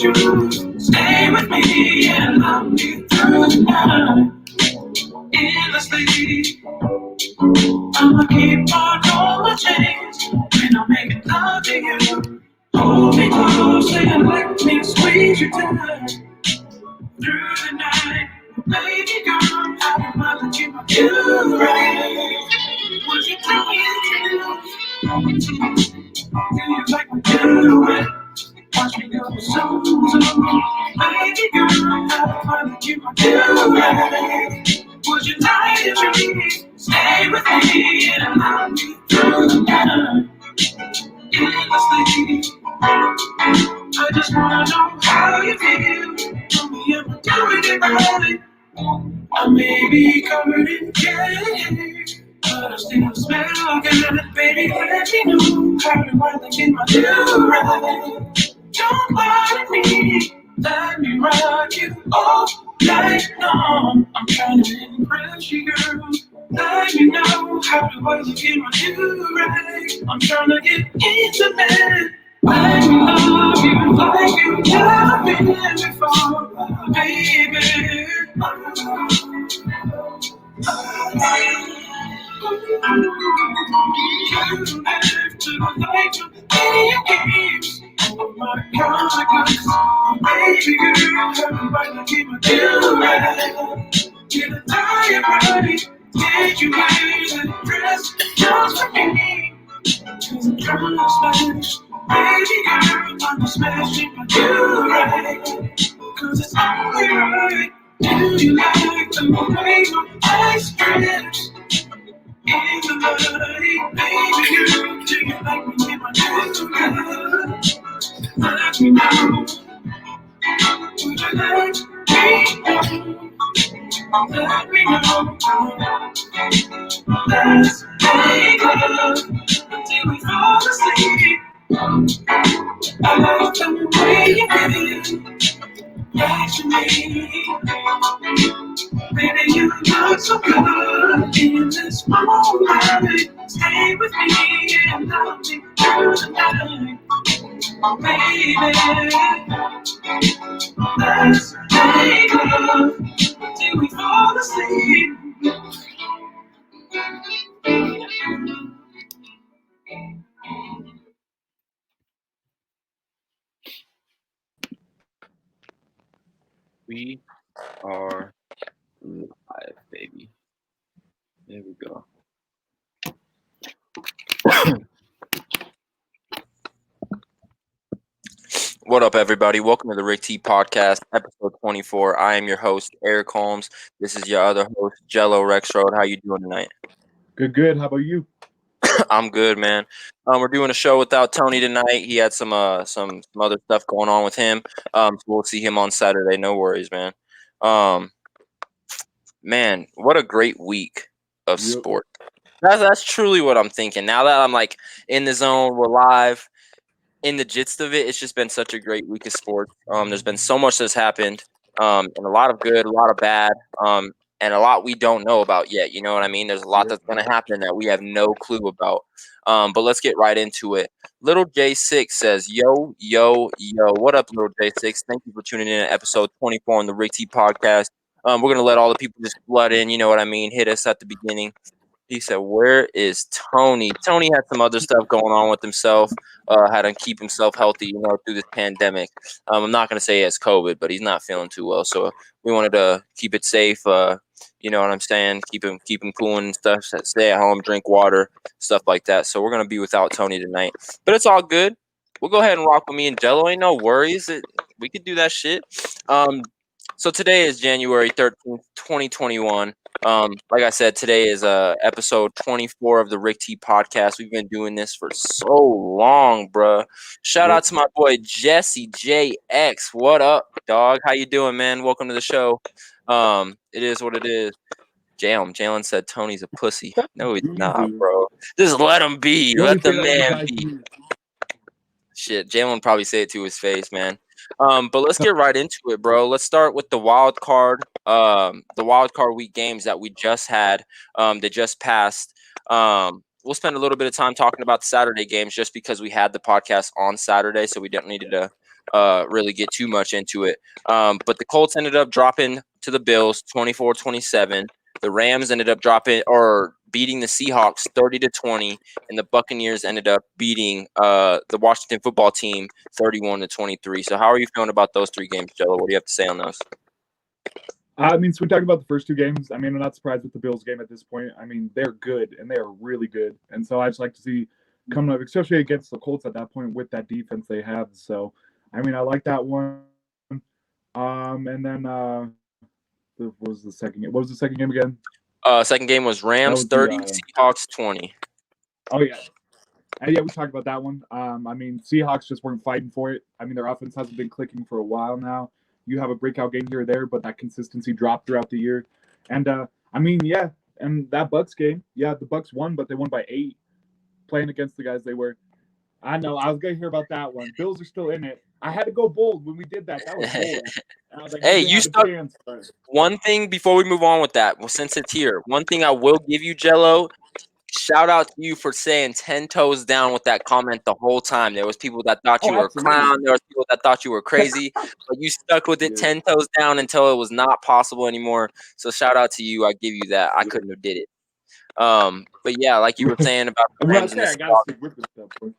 you stay with me and love me through the night. Endlessly, I'ma keep on going change when I'm making love to you. Hold me closely and let me squeeze you tight through the night. Baby girl, how do I let you right? Would you tell me the truth? Do you like me do it? Watch me go so. Baby girl, how do I let you right? Would you tell me the truth? Stay with me and love me through the night. Endlessly, I just wanna know how you feel. Tell me if I'm doing it right. I may be covered in candy, but I still smell good. Baby, let me know how do I like in my new right. Don't bother me, let me rock you all night long. I'm trying to impress you, girl. Let me know how do I look in my new right. I'm trying to get intimate. Let me love you like you never been before, baby. You have to like any games. Oh my God, baby girl, everybody keep my deal right. Get a diet ready, get you ready to dress just for me. Cause I'm trying to smash, baby girl, I'm smashing my deal right. Cause it's only right. Do you like the way my eyes stretch? In the night, baby girl, do you like me in my new bed? Let me know, would you let me know? Let me know. Let's make love until we fall asleep. I love the way you feel, actually. Baby, you look so good in this moment. Stay with me and love me through the night. Baby, let's make love till we fall asleep. We are live, baby. There we go. What up, everybody? Welcome to the Rick T Podcast, episode 24. I am your host, Eric Holmes. This is your other host, Jello Rexroad. How you doing tonight? Good. How about you? I'm good, man. We're doing a show without Tony tonight. He had some other stuff going on with him. So we'll see him on Saturday. No worries, man. Um, man, what a great week of Yep. sport. That's truly what I'm thinking. Now that I'm like in the zone, we're live. In the gist of it, it's just been such a great week of sports. There's been so much that's happened, and a lot of good, a lot of bad, and a lot we don't know about yet. You know what I mean? There's a lot that's going to happen that we have no clue about. But let's get right into it. Little J6 says, yo, yo, yo. What up, Little J6? Thank you for tuning in to episode 24 on the Rick T Podcast. We're going to let all the people just flood in. You know what I mean? Hit us at the beginning. He said, where is Tony? Tony had some other stuff going on with himself, had to keep himself healthy, through this pandemic. I'm not going to say he has COVID, but he's not feeling too well. So we wanted to keep it safe. You know what I'm saying? Keep him cool and stuff. Stay at home, drink water, stuff like that. So we're going to be without Tony tonight. But it's all good. We'll go ahead and rock with me and Jello. Ain't no worries. We could do that shit. So today is January 13th, 2021. Like I said, today is episode 24 of the Rick T Podcast. We've been doing this for so long, bruh. Shout out to my boy Jesse JX. What up, dog? How you doing, man? Welcome to the show. It is what it is. Jalen said Tony's a pussy. No, he's not, bro. Just let him be. Let the man be. Shit, Jalen would probably say it to his face, man. But let's get right into it, bro. Let's start with the wild card week games that we just had. They just passed. We'll spend a little bit of time talking about the Saturday games just because we had the podcast on Saturday, so we didn't need to really get too much into it. But the Colts ended up dropping to the Bills 24-27. The Rams ended up beating the Seahawks 30-20, and the Buccaneers ended up beating the Washington football team 31-23. So how are you feeling about those three games, Jello? What do you have to say on those? I mean, so we're talking about the first two games. I mean, I'm not surprised with the Bills game at this point. I mean, they're good, and they are really good. And so I just like to see coming up, especially against the Colts at that point with that defense they have. So, I mean, I like that one. And then what was the second game? What was the second game again? Second game was Rams 30, Seahawks 20. Oh, yeah. Yeah, we talked about that one. I mean, Seahawks just weren't fighting for it. I mean, their offense hasn't been clicking for a while now. You have a breakout game here or there, but that consistency dropped throughout the year. And, I mean, yeah, and that Bucs game, yeah, the Bucs won, but they won by 8 playing against the guys they were. I know, I was going to hear about that one. Bills are still in it. I had to go bold when we did that. That was bold. I was like, hey, you stuck. One thing before we move on with that, well, since it's here, one thing I will give you, Jello, shout out to you for saying 10 toes down with that comment the whole time. There was people that thought you were a clown. There was people that thought you were crazy, but you stuck with it 10 toes down until it was not possible anymore. So shout out to you. I give you that. I couldn't have did it. But yeah, like you were saying about the Rams and the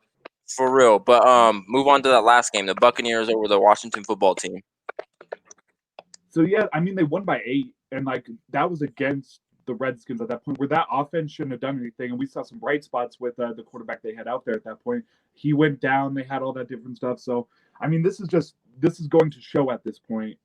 for real. But move on to that last game, the Buccaneers over the Washington football team. So yeah, I mean they won by 8, and like that was against the Redskins at that point, where that offense shouldn't have done anything. And we saw some bright spots with the quarterback they had out there at that point. He went down. They had all that different stuff. So, I mean, this is going to show at this point,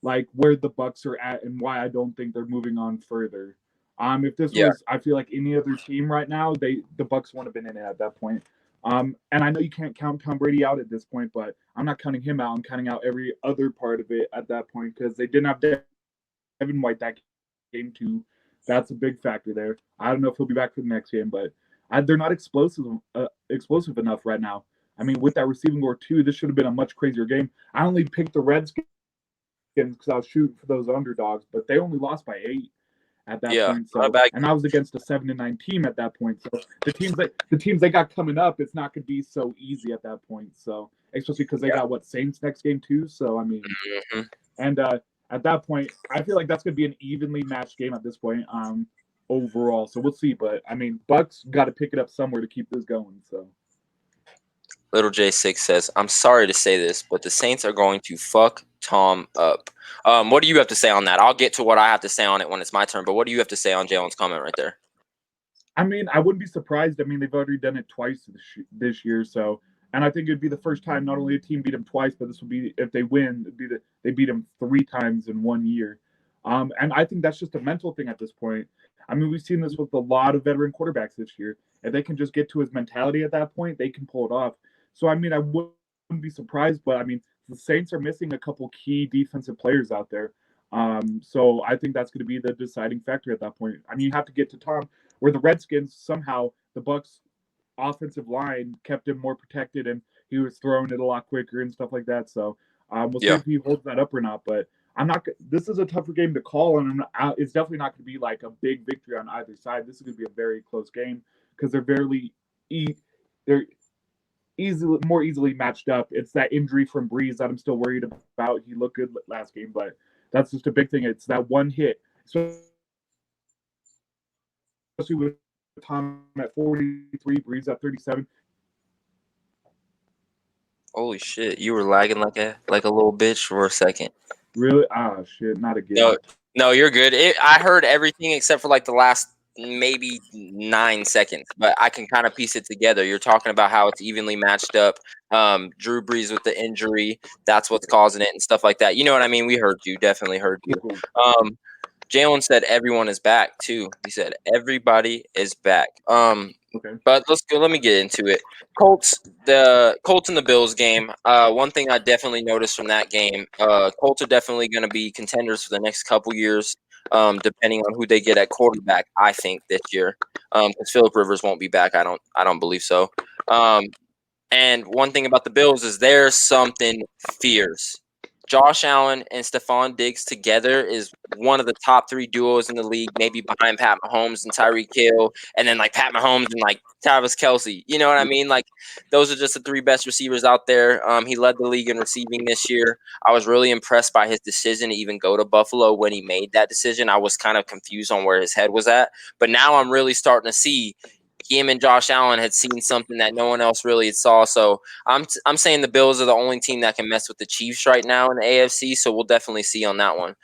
like where the Bucs are at and why I don't think they're moving on further. If this was, I feel like any other team right now, the Bucs wouldn't have been in it at that point. And I know you can't count Tom Brady out at this point, but I'm not counting him out. I'm counting out every other part of it at that point because they didn't have Devin White that game too. That's a big factor there. I don't know if he'll be back for the next game, but they're not explosive enough right now. I mean, with that receiving core too, this should have been a much crazier game. I only picked the Redskins because I was shooting for those underdogs, but they only lost by 8 at that point. So, and I was against a 7-9 team at that point. So the teams they got coming up, it's not going to be so easy at that point. So especially because they got Saints next game too. So I mean, and at that point, I feel like that's going to be an evenly matched game at this point. Overall, so we'll see. But I mean, Bucs got to pick it up somewhere to keep this going. So. Little J6 says, "I'm sorry to say this, but the Saints are going to fuck Tom up." What do you have to say on that? I'll get to what I have to say on it when it's my turn. But what do you have to say on Jalen's comment right there? I mean, I wouldn't be surprised. I mean, they've already done it twice this year, so. And I think it'd be the first time not only a team beat them twice, but this will be if they win, they beat them 3 times in 1 year. And I think that's just a mental thing at this point. I mean, we've seen this with a lot of veteran quarterbacks this year. If they can just get to his mentality at that point, they can pull it off. So I mean, I wouldn't be surprised, but I mean, the Saints are missing a couple key defensive players out there. So I think that's going to be the deciding factor at that point. I mean, you have to get to Tom, where the Redskins somehow the Bucs offensive line kept him more protected and he was throwing it a lot quicker and stuff like that. So we'll see if he holds that up or not. But I'm not. This is a tougher game to call, and it's definitely not going to be like a big victory on either side. This is going to be a very close game because they're more easily matched up. It's that injury from Breeze that I'm still worried about. He looked good last game, but that's just a big thing. It's that one hit, especially with Tom at 43, Breeze at 37. Holy shit! You were lagging like a little bitch for a second. Really? Ah, shit! Not again. No, you're good. I heard everything except for like the last maybe 9 seconds, but I can kind of piece it together. You're talking about how it's evenly matched up. Drew Brees with the injury, that's what's causing it and stuff like that. You know what I mean? We heard you, definitely heard you. Jalen said everyone is back too. He said everybody is back. Okay. But let me get into it. Colts and the Bills game. One thing I definitely noticed from that game, Colts are definitely going to be contenders for the next couple years, depending on who they get at quarterback. I think this year, because Phillip Rivers won't be back. I don't believe so. And one thing about the Bills is there's something fierce. Josh Allen and Stephon Diggs together is one of the top 3 duos in the league, maybe behind Pat Mahomes and Tyreek Hill, and then like Pat Mahomes and like Travis Kelce. You know what I mean? Like those are just the 3 best receivers out there. He led the league in receiving this year. I was really impressed by his decision to even go to Buffalo when he made that decision. I was kind of confused on where his head was at, but now I'm really starting to see him and Josh Allen had seen something that no one else really saw. So I'm saying the Bills are the only team that can mess with the Chiefs right now in the AFC. So we'll definitely see on that one.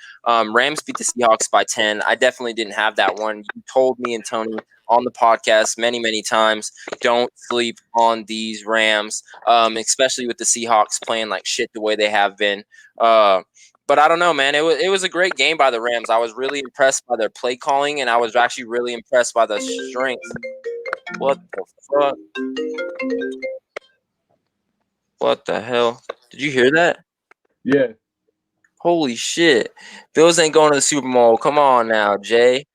Rams beat the Seahawks by 10. I definitely didn't have that one. You told me and Tony on the podcast many, many times, don't sleep on these Rams, especially with the Seahawks playing like shit the way they have been. But I don't know, man. It was a great game by the Rams. I was really impressed by their play calling, and I was actually really impressed by the strength. What the fuck? What the hell? Did you hear that? Yeah. Holy shit. Bills ain't going to the Super Bowl. Come on now, Jay.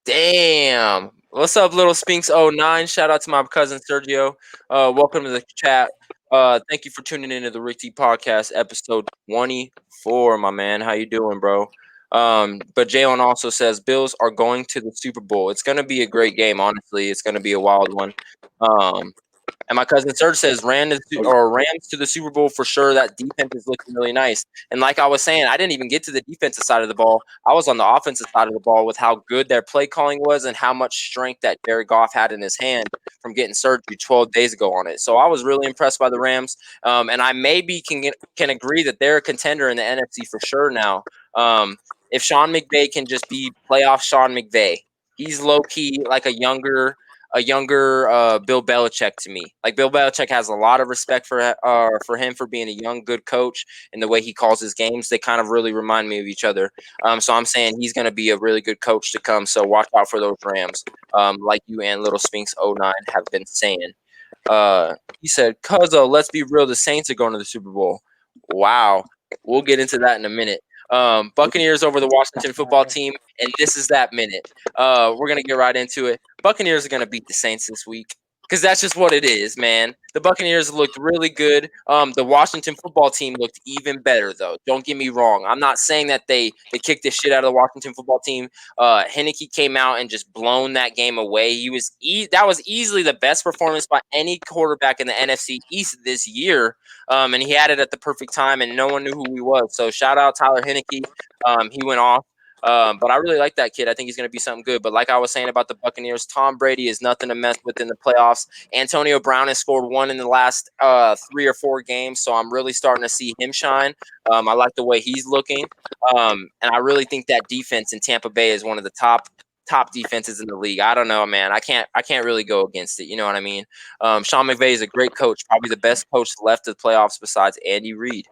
Damn. What's up, Little Spinks 09? Shout out to my cousin Sergio. Welcome to the chat. Thank you for tuning into the Rick T Podcast, episode 24, my man. How you doing, bro? But Jalen also says Bills are going to the Super Bowl. It's going to be a great game, honestly. It's going to be a wild one. And my cousin Serge says Rams to the Super Bowl for sure. That defense is looking really nice. And like I was saying, I didn't even get to the defensive side of the ball. I was on the offensive side of the ball with how good their play calling was and how much strength that Jared Goff had in his hand from getting surgery 12 days ago on it. So I was really impressed by the Rams. And I maybe can agree that they're a contender in the NFC for sure now. If Sean McVay can just be playoff Sean McVay, he's low key like a younger Bill Belichick to me. Like Bill Belichick has a lot of respect for him for being a young, good coach and the way he calls his games. They kind of really remind me of each other. So I'm saying he's going to be a really good coach to come. So watch out for those Rams, like you and Little Spinks 09 have been saying. He said, "Cuzzo, let's be real. The Saints are going to the Super Bowl." Wow, we'll get into that in a minute. Buccaneers over the Washington football team, and this is that minute. We're going to get right into it. Buccaneers are going to beat the Saints this week because that's just what it is, man. The Buccaneers looked really good. The Washington football team looked even better, though. Don't get me wrong. I'm not saying that they kicked the shit out of the Washington football team. Heineke came out and just blown that game away. That was easily the best performance by any quarterback in the NFC East this year. And he had it at the perfect time, and no one knew who he was. So shout out Tyler Heineke. He went off. But I really like that kid. I think he's going to be something good. But like I was saying about the Buccaneers, Tom Brady is nothing to mess with in the playoffs. Antonio Brown has scored 1 in the last 3 or 4 games, so I'm really starting to see him shine. I like the way he's looking. And I really think that defense in Tampa Bay is one of the top defenses in the league. I don't know, man. I can't really go against it. You know what I mean? Sean McVay is a great coach, probably the best coach left of the playoffs besides Andy Reid.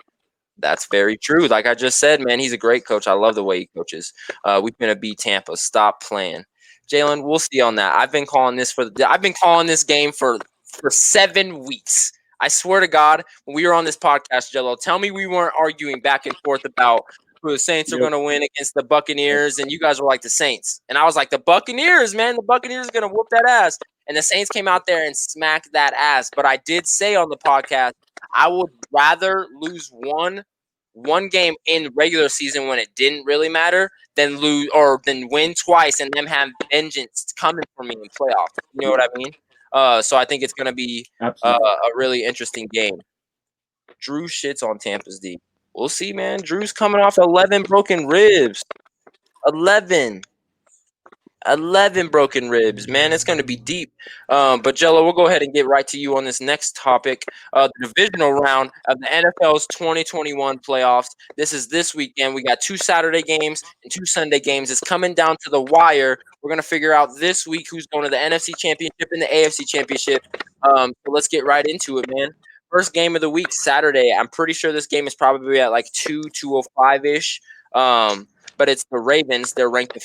That's very true. Like I just said, man, he's a great coach. I love the way he coaches. We're gonna beat Tampa. Stop playing, Jalen. We'll see on that. I've been calling this game for 7 weeks. I swear to God, when we were on this podcast, Jello, tell me we weren't arguing back and forth about who the Saints are going to win against the Buccaneers, and you guys were like the Saints, and I was like the Buccaneers, man. The Buccaneers are going to whoop that ass, and the Saints came out there and smacked that ass. But I did say on the podcast, I would rather lose one game in regular season when it didn't really matter than win twice and them have vengeance coming for me in playoffs. You know what I mean? So I think it's going to be a really interesting game. Drew shits on Tampa's D. We'll see, man. Drew's coming off 11 broken ribs. 11 broken ribs, man. It's going to be deep. But Jello, we'll go ahead and get right to you on this next topic. The divisional round of the NFL's 2021 playoffs. This is this weekend. We got 2 Saturday games and 2 Sunday games. It's coming down to the wire. We're going to figure out this week who's going to the NFC Championship and the AFC Championship. So let's get right into it, man. First game of the week, Saturday. I'm pretty sure this game is probably at like 2:05-ish. But it's the Ravens. They're ranked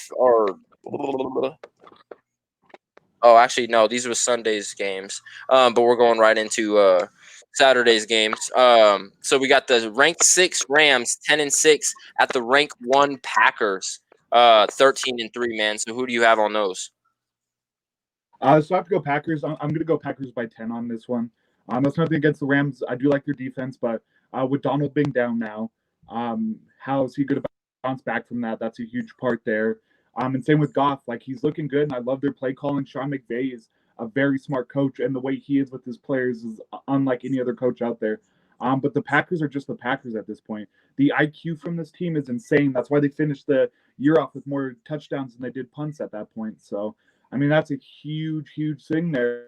actually, no, these were Sunday's games. But we're going right into Saturday's games. So we got the ranked 6 Rams, 10-6, at the ranked 1 Packers, 13-3, man. So who do you have on those? So I have to go Packers. I'm going to go Packers by 10 on this one. That's nothing against the Rams. I do like their defense, but with Donald being down now, How is he going to bounce back from that? That's a huge part there. And same with Goff. Like, he's looking good, and I love their play calling. Sean McVay is a very smart coach, and the way he is with his players is unlike any other coach out there. But the Packers are just the Packers at this point. The IQ from this team is insane. That's why they finished the year off with more touchdowns than they did punts at that point. So, I mean, that's a huge, huge thing there.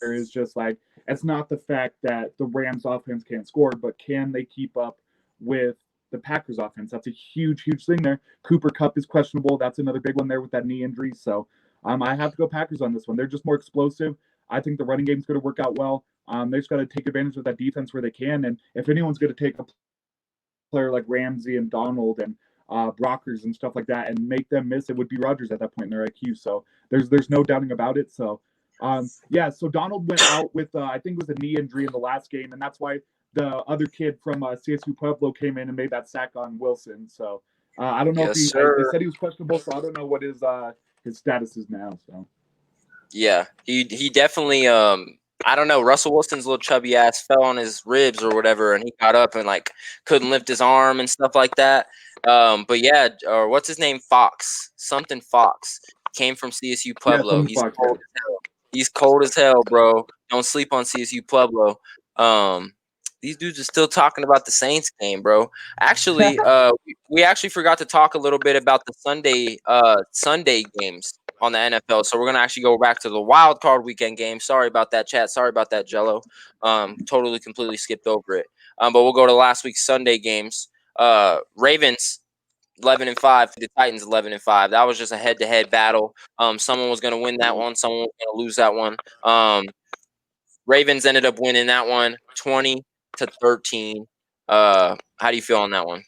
Is just like, it's not the fact that the Rams offense can't score, but can they keep up with the Packers offense? That's a huge, huge thing there. Cooper Kupp is questionable. That's another big one there with that knee injury. So I have to go Packers on this one. They're just more explosive. I think the running game's going to work out well. They just got to take advantage of that defense where they can. And if anyone's going to take a player like Ramsey and Donald and Brockers and stuff like that and make them miss, it would be Rodgers at that point in their IQ. So there's no doubting about it. So so Donald went out with I think it was a knee injury in the last game, and that's why the other kid from CSU Pueblo came in and made that sack on Wilson. So I don't know if Yes, they sir. said he was questionable, so I don't know what his status is now. So Yeah, he definitely I don't know. Russell Wilson's little chubby ass fell on his ribs or whatever, and he got up and like couldn't lift his arm and stuff like that. But yeah, or what's his name? Something Fox came from CSU Pueblo. He's Cold as hell. He's cold as hell, bro. Don't sleep on CSU Pueblo. These dudes are still talking about the Saints game, bro. Actually, we actually forgot to talk a little bit about the Sunday games on the NFL. So we're gonna actually go back to the wild card weekend game. Sorry about that, chat. Sorry about that, Jello. Totally, completely skipped over it. But we'll go to last week's Sunday games. Ravens 11-5, the Titans 11-5. That was just a head-to-head battle. Someone was gonna win that one. Someone was gonna lose that one. Ravens ended up winning that one 20-13. How do you feel on that one?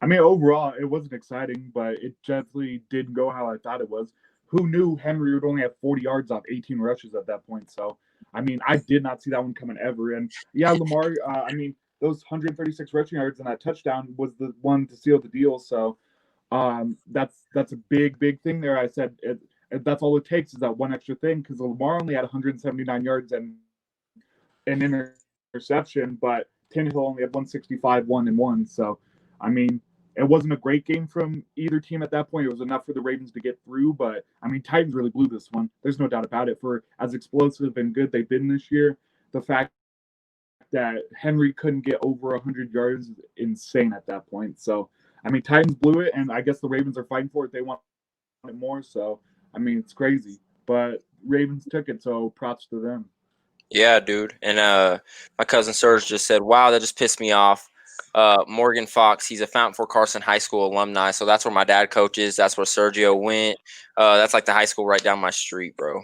I mean, overall, it wasn't exciting, but it definitely didn't go how I thought it was. Who knew Henry would only have 40 yards off 18 rushes at that point? So, I mean, I did not see that one coming ever. And yeah, Lamar, I mean, those 136 rushing yards and that touchdown was the one to seal the deal. So, that's a big, big thing there. I said that's all it takes is that one extra thing because Lamar only had 179 yards and an interception, but Tannehill only had 165, 1-1. So, I mean, it wasn't a great game from either team at that point. It was enough for the Ravens to get through, but I mean, Titans really blew this one. There's no doubt about it. For as explosive and good they've been this year, the fact that Henry couldn't get over 100 yards is insane at that point. So, I mean, Titans blew it, and I guess the Ravens are fighting for it. They want it more. So, I mean, it's crazy, but Ravens took it. So, props to them. Yeah, dude. And my cousin Serge just said, "Wow, that just pissed me off." Morgan Fox, he's a Fountain Fort Carson High School alumni, so that's where my dad coaches. That's where Sergio went. That's like the high school right down my street, bro.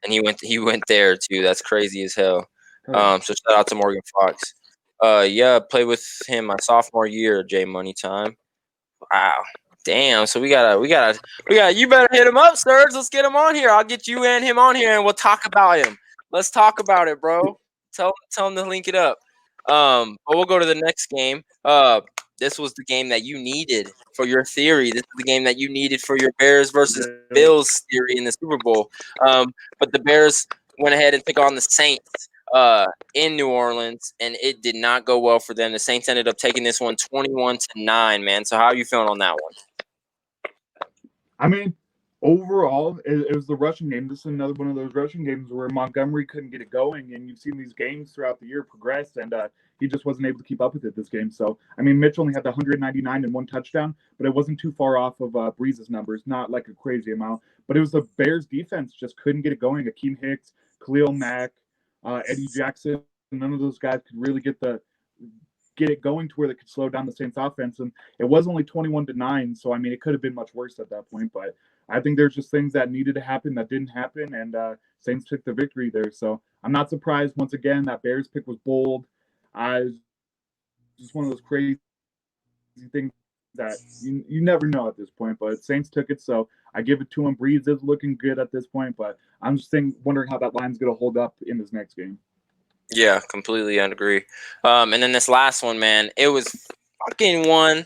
And he went there too. That's crazy as hell. So shout out to Morgan Fox. Yeah, played with him my sophomore year. J Money time. Wow. Damn. So we gotta. You better hit him up, Serge. Let's get him on here. I'll get you and him on here, and we'll talk about him. Let's talk about it, bro. Tell him to link it up. But we'll go to the next game. This was the game that you needed for your theory. This is the game that you needed for your Bears versus Bills theory in the Super Bowl. But the Bears went ahead and took on the Saints in New Orleans, and it did not go well for them. The Saints ended up taking this one 21-9, man. So how are you feeling on that one? I mean, overall, it was the rushing game. This is another one of those rushing games where Montgomery couldn't get it going, and you've seen these games throughout the year progress, and he just wasn't able to keep up with it this game. So, I mean, Mitch only had the 199 and one touchdown, but it wasn't too far off of Breeze's numbers, not like a crazy amount. But it was the Bears' defense just couldn't get it going. Akeem Hicks, Khalil Mack, Eddie Jackson, none of those guys could really get it going to where they could slow down the Saints offense. And it was only 21-9. So, I mean, it could have been much worse at that point, but I think there's just things that needed to happen that didn't happen. And Saints took the victory there. So I'm not surprised once again, that Bears pick was bold. Just one of those crazy things that you never know at this point, but Saints took it. So I give it to him. Breeze is looking good at this point, but I'm just wondering how that line's going to hold up in this next game. Yeah, completely agree. And then this last one, man, it was fucking one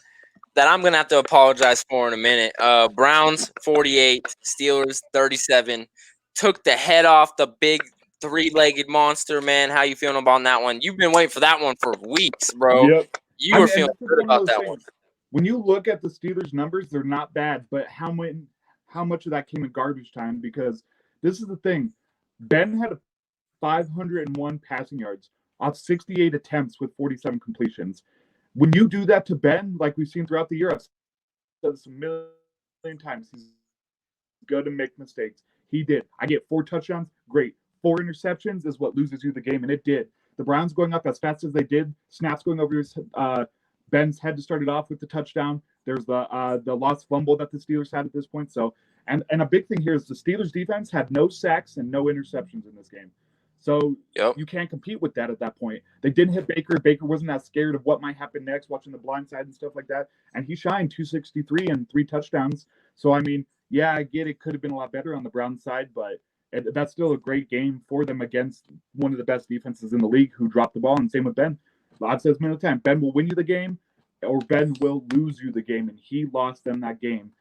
that I'm going to have to apologize for in a minute. Browns 48, Steelers 37. Took the head off the big three-legged monster, man. How you feeling about that one? You've been waiting for that one for weeks, bro. Yep. You I were mean, and feeling this is good one of about those that one. things. When you look at the Steelers' numbers, they're not bad, but how much of that came in garbage time? Because this is the thing. Ben had 501 passing yards off 68 attempts with 47 completions. When you do that to Ben, like we've seen throughout the year, I've said this a million times, he's going to make mistakes. He did. I get 4 touchdowns, great. 4 interceptions is what loses you the game, and it did. The Browns going up as fast as they did, snaps going over his Ben's head to start it off with the touchdown. There's the lost fumble that the Steelers had at this point. So, and a big thing here is the Steelers defense had no sacks and no interceptions in this game. So Yep. you can't compete with that at that point. They didn't hit Baker. Baker wasn't that scared of what might happen next, watching the blind side and stuff like that. And he shined 263 and 3 touchdowns. So I mean, yeah, I get it could have been a lot better on the Browns side, but that's still a great game for them against one of the best defenses in the league who dropped the ball. And same with Ben. Bob says many times, Ben will win you the game or Ben will lose you the game. And he lost them that game.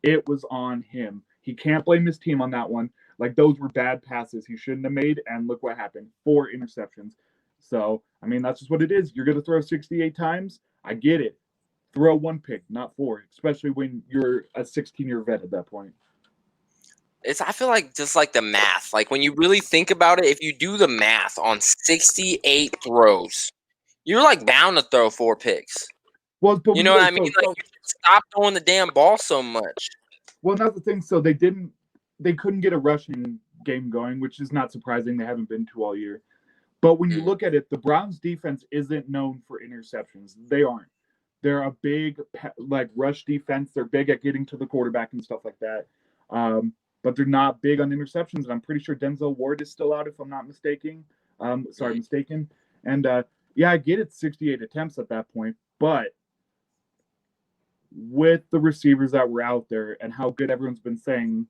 It was on him. He can't blame his team on that one. Like, those were bad passes he shouldn't have made. And look what happened. 4 interceptions. So, I mean, that's just what it is. You're going to throw 68 times. I get it. Throw 1 pick, not 4, especially when you're a 16-year vet at that point. I feel like just like the math. Like when you really think about it, if you do the math on 68 throws, you're like bound to throw 4 picks. Well, but You know what I mean? Like you should stop throwing the damn ball so much. Well, that's the thing. So they couldn't get a rushing game going, which is not surprising. They haven't been to all year. But when you look at it, the Browns defense isn't known for interceptions. They aren't. They're a big rush defense. They're big at getting to the quarterback and stuff like that. But they're not big on interceptions. And I'm pretty sure Denzel Ward is still out, if I'm not mistaken. Mistaken. And yeah, I get it, 68 attempts at that point. But with the receivers that were out there and how good everyone's been saying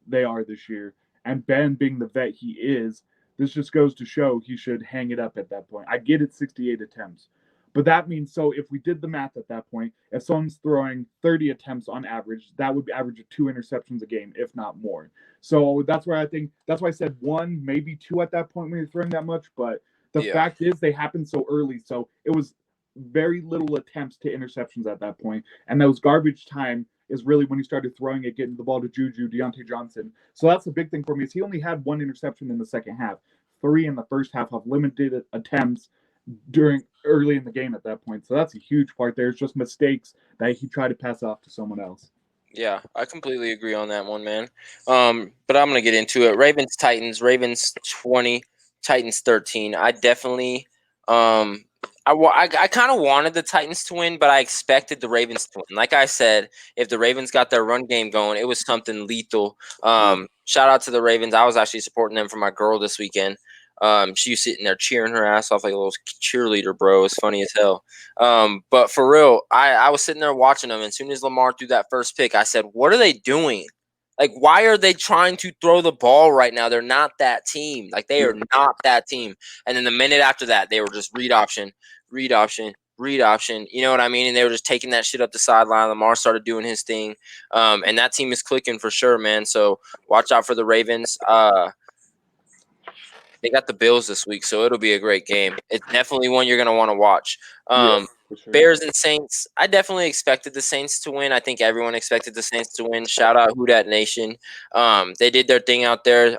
they are this year, and Ben being the vet he is, this just goes to show he should hang it up at that point. I get it, 68 attempts. But that means, so if we did the math at that point, if someone's throwing 30 attempts on average, that would be average of 2 interceptions a game, if not more. So that's why I said 1, maybe 2 at that point when you're throwing that much. But the fact is they happened so early. So it was very little attempts to interceptions at that point. And those garbage time is really when he started throwing it, getting the ball to Juju, Deontay Johnson. So that's the big thing for me is he only had 1 interception in the second half, 3 in the first half of limited attempts early in the game at that point. So that's a huge part there. It's just mistakes that he tried to pass off to someone else. Yeah, I completely agree on that one, man. But I'm gonna get into it. Ravens, Titans. Ravens 20, Titans 13. I definitely, I kind of wanted the Titans to win, but I expected the Ravens to win. Like I said, if the Ravens got their run game going, it was something lethal. Shout out to the Ravens. I was actually supporting them for my girl this weekend. She was sitting there cheering her ass off like a little cheerleader, bro. It's funny as hell. But for real, I was sitting there watching them. And as soon as Lamar threw that first pick, I said, what are they doing? Like, why are they trying to throw the ball right now? They're not that team. Like, they are not that team. And then the minute after that, they were just read option. You know what I mean? And they were just taking that shit up the sideline. Lamar started doing his thing. And that team is clicking for sure, man. So watch out for the Ravens. They got the Bills this week, so it'll be a great game. It's definitely one you're going to want to watch. Sure. Bears and Saints. I definitely expected the Saints to win. I think everyone expected the Saints to win. Shout out Who Dat Nation. They did their thing out there.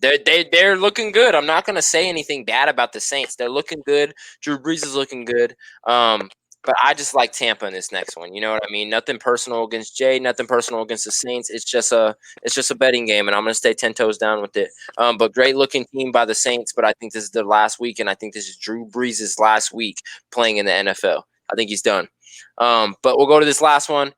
They're looking good. I'm not going to say anything bad about the Saints. They're looking good. Drew Brees is looking good. But I just like Tampa in this next one. You know what I mean? Nothing personal against Jay. Nothing personal against the Saints. It's just a betting game, and I'm going to stay 10 toes down with it. But great looking team by the Saints. But I think this is their last week, and I think this is Drew Brees' last week playing in the NFL. I think he's done. But we'll go to this last one.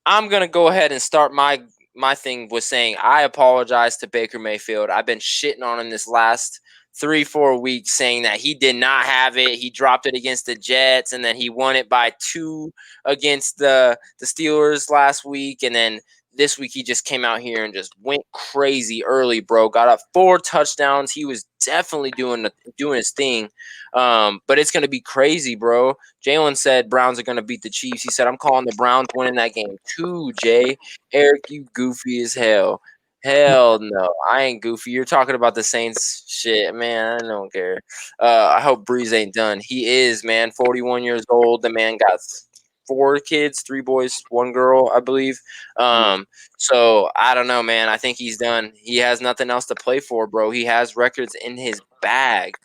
I'm going to go ahead and start my thing with saying I apologize to Baker Mayfield. I've been shitting on him this last 3-4 weeks saying that he did not have it. He dropped it against the Jets, and then he won it by 2 against the Steelers last week. And then this week he just came out here and just went crazy early, bro. Got up 4 touchdowns. He was definitely doing his thing. But it's going to be crazy, bro. Jalen said Browns are going to beat the Chiefs. He said, I'm calling the Browns winning that game too, Jay. Eric, you goofy as hell. Hell no, I ain't goofy. You're talking about the Saints shit, man. I don't care. I hope Breeze ain't done. He is, man. 41 years old. The man got 4 kids, 3 boys, 1 girl, I believe. So I don't know, man. I think he's done. He has nothing else to play for, bro. He has records in his bag.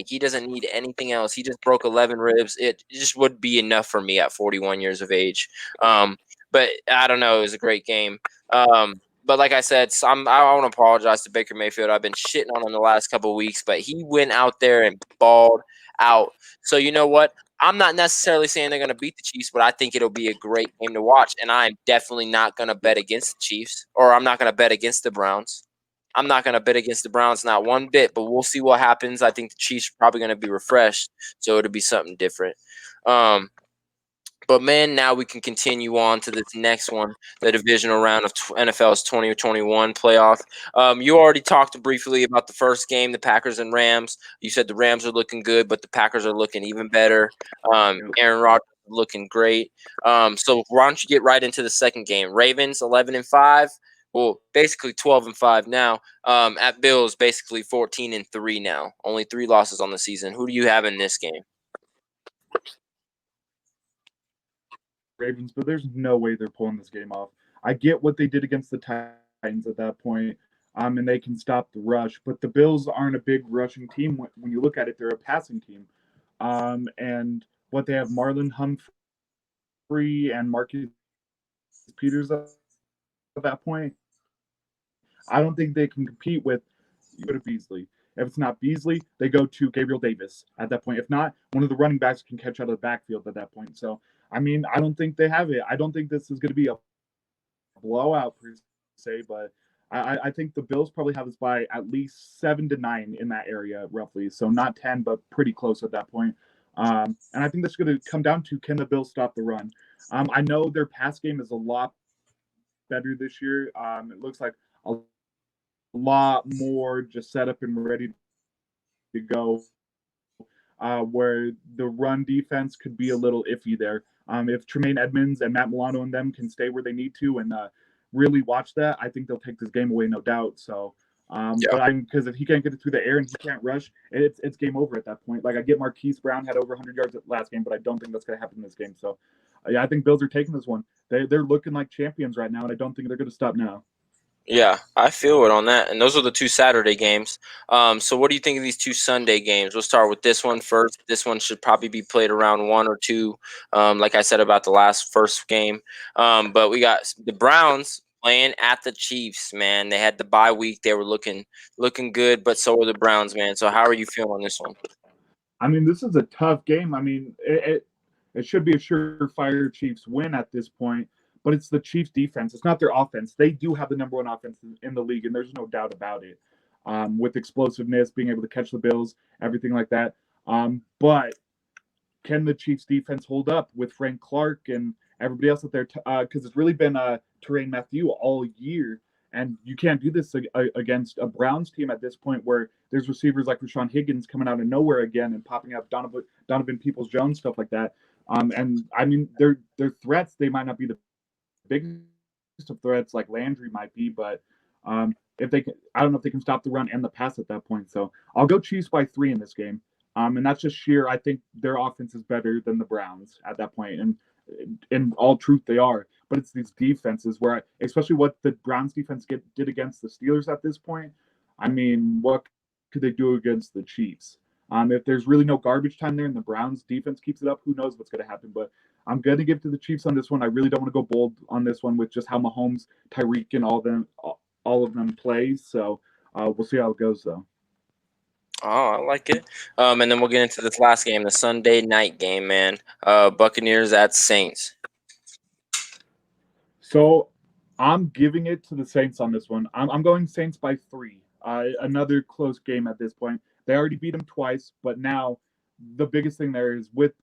He doesn't need anything else. He just broke 11 ribs. It just would be enough for me at 41 years of age. But I don't know. It was a great game. But like I said, I want to apologize to Baker Mayfield. I've been shitting on him the last couple of weeks, but he went out there and balled out. So you know what? I'm not necessarily saying they're going to beat the Chiefs, but I think it'll be a great game to watch. And I'm definitely not going to bet against the Chiefs, or I'm not going to bet against the Browns. I'm not going to bet against the Browns, not one bit, but we'll see what happens. I think the Chiefs are probably going to be refreshed, so it'll be something different. But, man, now we can continue on to this next one, the divisional round of NFL's 2021 playoff. You already talked briefly about the first game, the Packers and Rams. You said the Rams are looking good, but the Packers are looking even better. Aaron Rodgers looking great. So why don't you get right into the second game? Ravens 11-5. Well, basically 12-5 now. At Bills, basically 14-3 now. Only 3 losses on the season. Who do you have in this game? Ravens, but there's no way they're pulling this game off. I get what they did against the Titans at that point, and they can stop the rush. But the Bills aren't a big rushing team. When you look at it, they're a passing team. And what they have, Marlon Humphrey and Marcus Peters at that point. I don't think they can compete with Beasley. If it's not Beasley, they go to Gabriel Davis at that point. If not, one of the running backs can catch out of the backfield at that point. So, I mean, I don't think they have it. I don't think this is going to be a blowout per se, but I think the Bills probably have this by at least 7-9 in that area, roughly. So not 10, but pretty close at that point. And I think that's going to come down to, can the Bills stop the run? I know their pass game is a lot better this year. It looks like a lot more just set up and ready to go, where the run defense could be a little iffy there. If Tremaine Edmonds and Matt Milano and them can stay where they need to and really watch that, I think they'll take this game away, no doubt. So, but because if he can't get it through the air and he can't rush, it's game over at that point. Like, I get Marquise Brown had over 100 yards last game, but I don't think that's going to happen in this game. So, yeah, I think Bills are taking this one. They're looking like champions right now, and I don't think they're going to stop now. Yeah, I feel it on that. And those are the 2 Saturday games. So what do you think of these 2 Sunday games? We'll start with this one first. This one should probably be played around 1 or 2, like I said about the first game. But we got the Browns playing at the Chiefs, man. They had the bye week. They were looking good, but so were the Browns, man. So how are you feeling on this one? I mean, this is a tough game. I mean, it should be a surefire Chiefs win at this point. But it's the Chiefs' defense. It's not their offense. They do have the number 1 offense in the league, and there's no doubt about it. With explosiveness, being able to catch the Bills, everything like that. But can the Chiefs' defense hold up with Frank Clark and everybody else out there? Because it's really been Terrain Matthew all year, and you can't do this against a Browns team at this point where there's receivers like Rashawn Higgins coming out of nowhere again and popping up Donovan Peoples-Jones, stuff like that. And I mean, their threats, they might not be the biggest of threats like Landry might be, but if they can, I don't know if they can stop the run and the pass at that point. So I'll go Chiefs by 3 in this game. And that's just sheer. I think their offense is better than the Browns at that point. And in all truth, they are. But it's these defenses where, especially what the Browns defense did against the Steelers at this point. I mean, what could they do against the Chiefs? If there's really no garbage time there and the Browns defense keeps it up, who knows what's going to happen. But I'm going to give it to the Chiefs on this one. I really don't want to go bold on this one with just how Mahomes, Tyreek, and all of them play. So we'll see how it goes, though. Oh, I like it. And then we'll get into this last game, the Sunday night game, man. Buccaneers at Saints. So I'm giving it to the Saints on this one. I'm going Saints by 3. Another close game at this point. They already beat them twice, but now the biggest thing there is with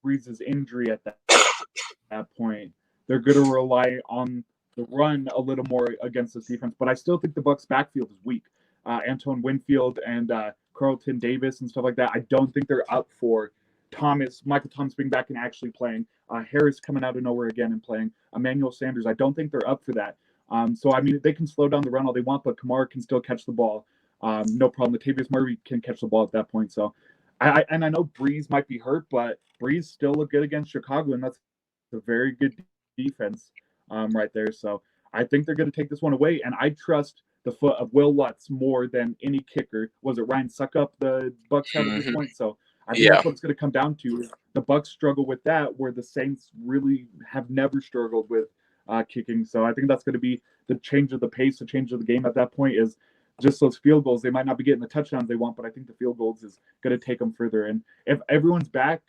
Brees' injury at that point, they're going to rely on the run a little more against this defense. But I still think the Bucs' backfield is weak. Antoine Winfield and Carlton Davis and stuff like that, I don't think they're up for Michael Thomas being back and actually playing. Harris coming out of nowhere again and playing. Emmanuel Sanders, I don't think they're up for that. So I mean, they can slow down the run all they want, but Kamara can still catch the ball. No problem. Latavius Murray can catch the ball at that point. So, I know Breeze might be hurt, but Breeze still looked good against Chicago, and that's a very good defense right there. So I think they're going to take this one away, and I trust the foot of Will Lutz more than any kicker. Was it Ryan Suckup the Bucks had at this Mhm. point? So I think Yeah. that's what it's going to come down to. The Bucks struggle with that, where the Saints really have never struggled with kicking. So I think that's going to be the change of the pace, the change of the game at that point is just those field goals. They might not be getting the touchdowns they want, but I think the field goals is going to take them further. And if everyone's back,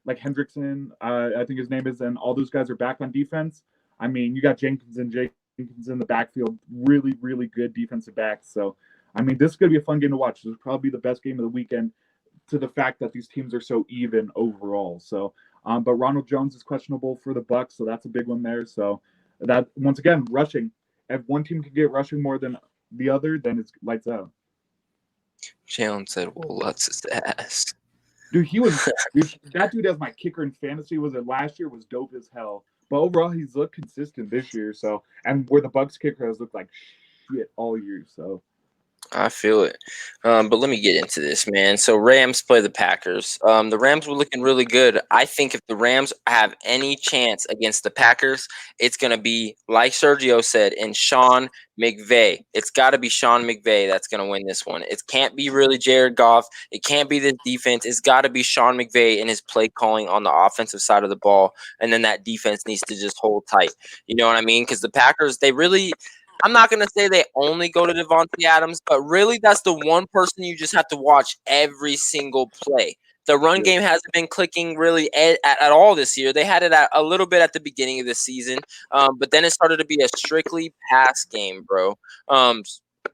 like Hendrickson, I think his name is, and all those guys are back on defense. I mean, you got Jenkins in the backfield, really, really good defensive backs. So, I mean, this is going to be a fun game to watch. This is probably the best game of the weekend to the fact that these teams are so even overall. So, but Ronald Jones is questionable for the Bucks, so that's a big one there. So, that once again, rushing. If one team can get rushing more than the other, then it's lights out. Jalen said, "Well, Lutz his ass." Dude, that dude as my kicker in fantasy was it last year was dope as hell. But overall, he's looked consistent this year. So, and where the Bucks kicker has looked like shit all year. So, I feel it. But let me get into this, man. So Rams play the Packers. The Rams were looking really good. I think if the Rams have any chance against the Packers, it's going to be, like Sergio said, and Sean McVay. It's got to be Sean McVay that's going to win this one. It can't be really Jared Goff. It can't be the defense. It's got to be Sean McVay and his play calling on the offensive side of the ball. And then that defense needs to just hold tight. You know what I mean? Because the Packers, they really – I'm not going to say they only go to Devontae Adams, but really that's the one person you just have to watch every single play. The run game hasn't been clicking really at all this year. They had it a little bit at the beginning of the season, but then it started to be a strictly pass game, bro.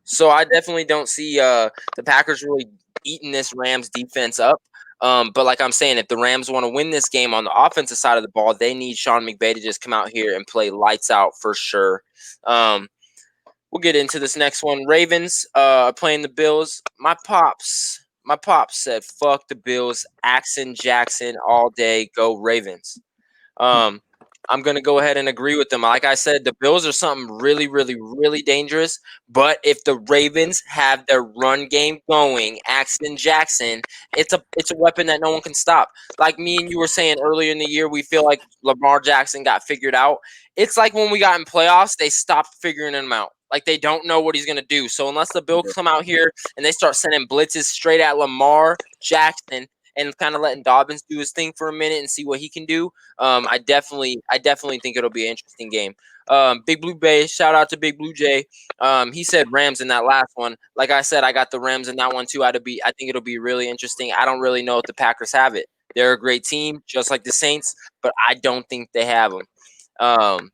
So I definitely don't see the Packers really eating this Rams defense up. But like I'm saying, if the Rams want to win this game on the offensive side of the ball, they need Sean McVay to just come out here and play lights out for sure. We'll get into this next one. Ravens playing the Bills. My pops said, "Fuck the Bills, Axon Jackson all day. Go Ravens." I'm gonna go ahead and agree with them. Like I said, the Bills are something really, really, really dangerous. But if the Ravens have their run game going, Axon Jackson, it's a weapon that no one can stop. Like me and you were saying earlier in the year, we feel like Lamar Jackson got figured out. It's like when we got in playoffs, they stopped figuring him out. Like they don't know what he's gonna do. So unless the Bills come out here and they start sending blitzes straight at Lamar Jackson and kind of letting Dobbins do his thing for a minute and see what he can do, I definitely think it'll be an interesting game. Big Blue Bay, shout out to Big Blue Jay. He said Rams in that last one. Like I said, I got the Rams in that one too. I think it'll be really interesting. I don't really know if the Packers have it. They're a great team, just like the Saints, but I don't think they have them.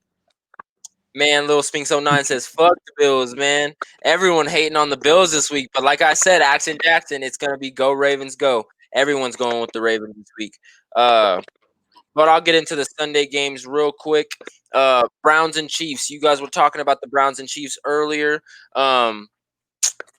Man, Little Spinks 09 says, "Fuck the Bills, man." Everyone hating on the Bills this week, but like I said, Axon Jackson, it's gonna be go Ravens, go. Everyone's going with the Ravens this week. But I'll get into the Sunday games real quick. Browns and Chiefs. You guys were talking about the Browns and Chiefs earlier.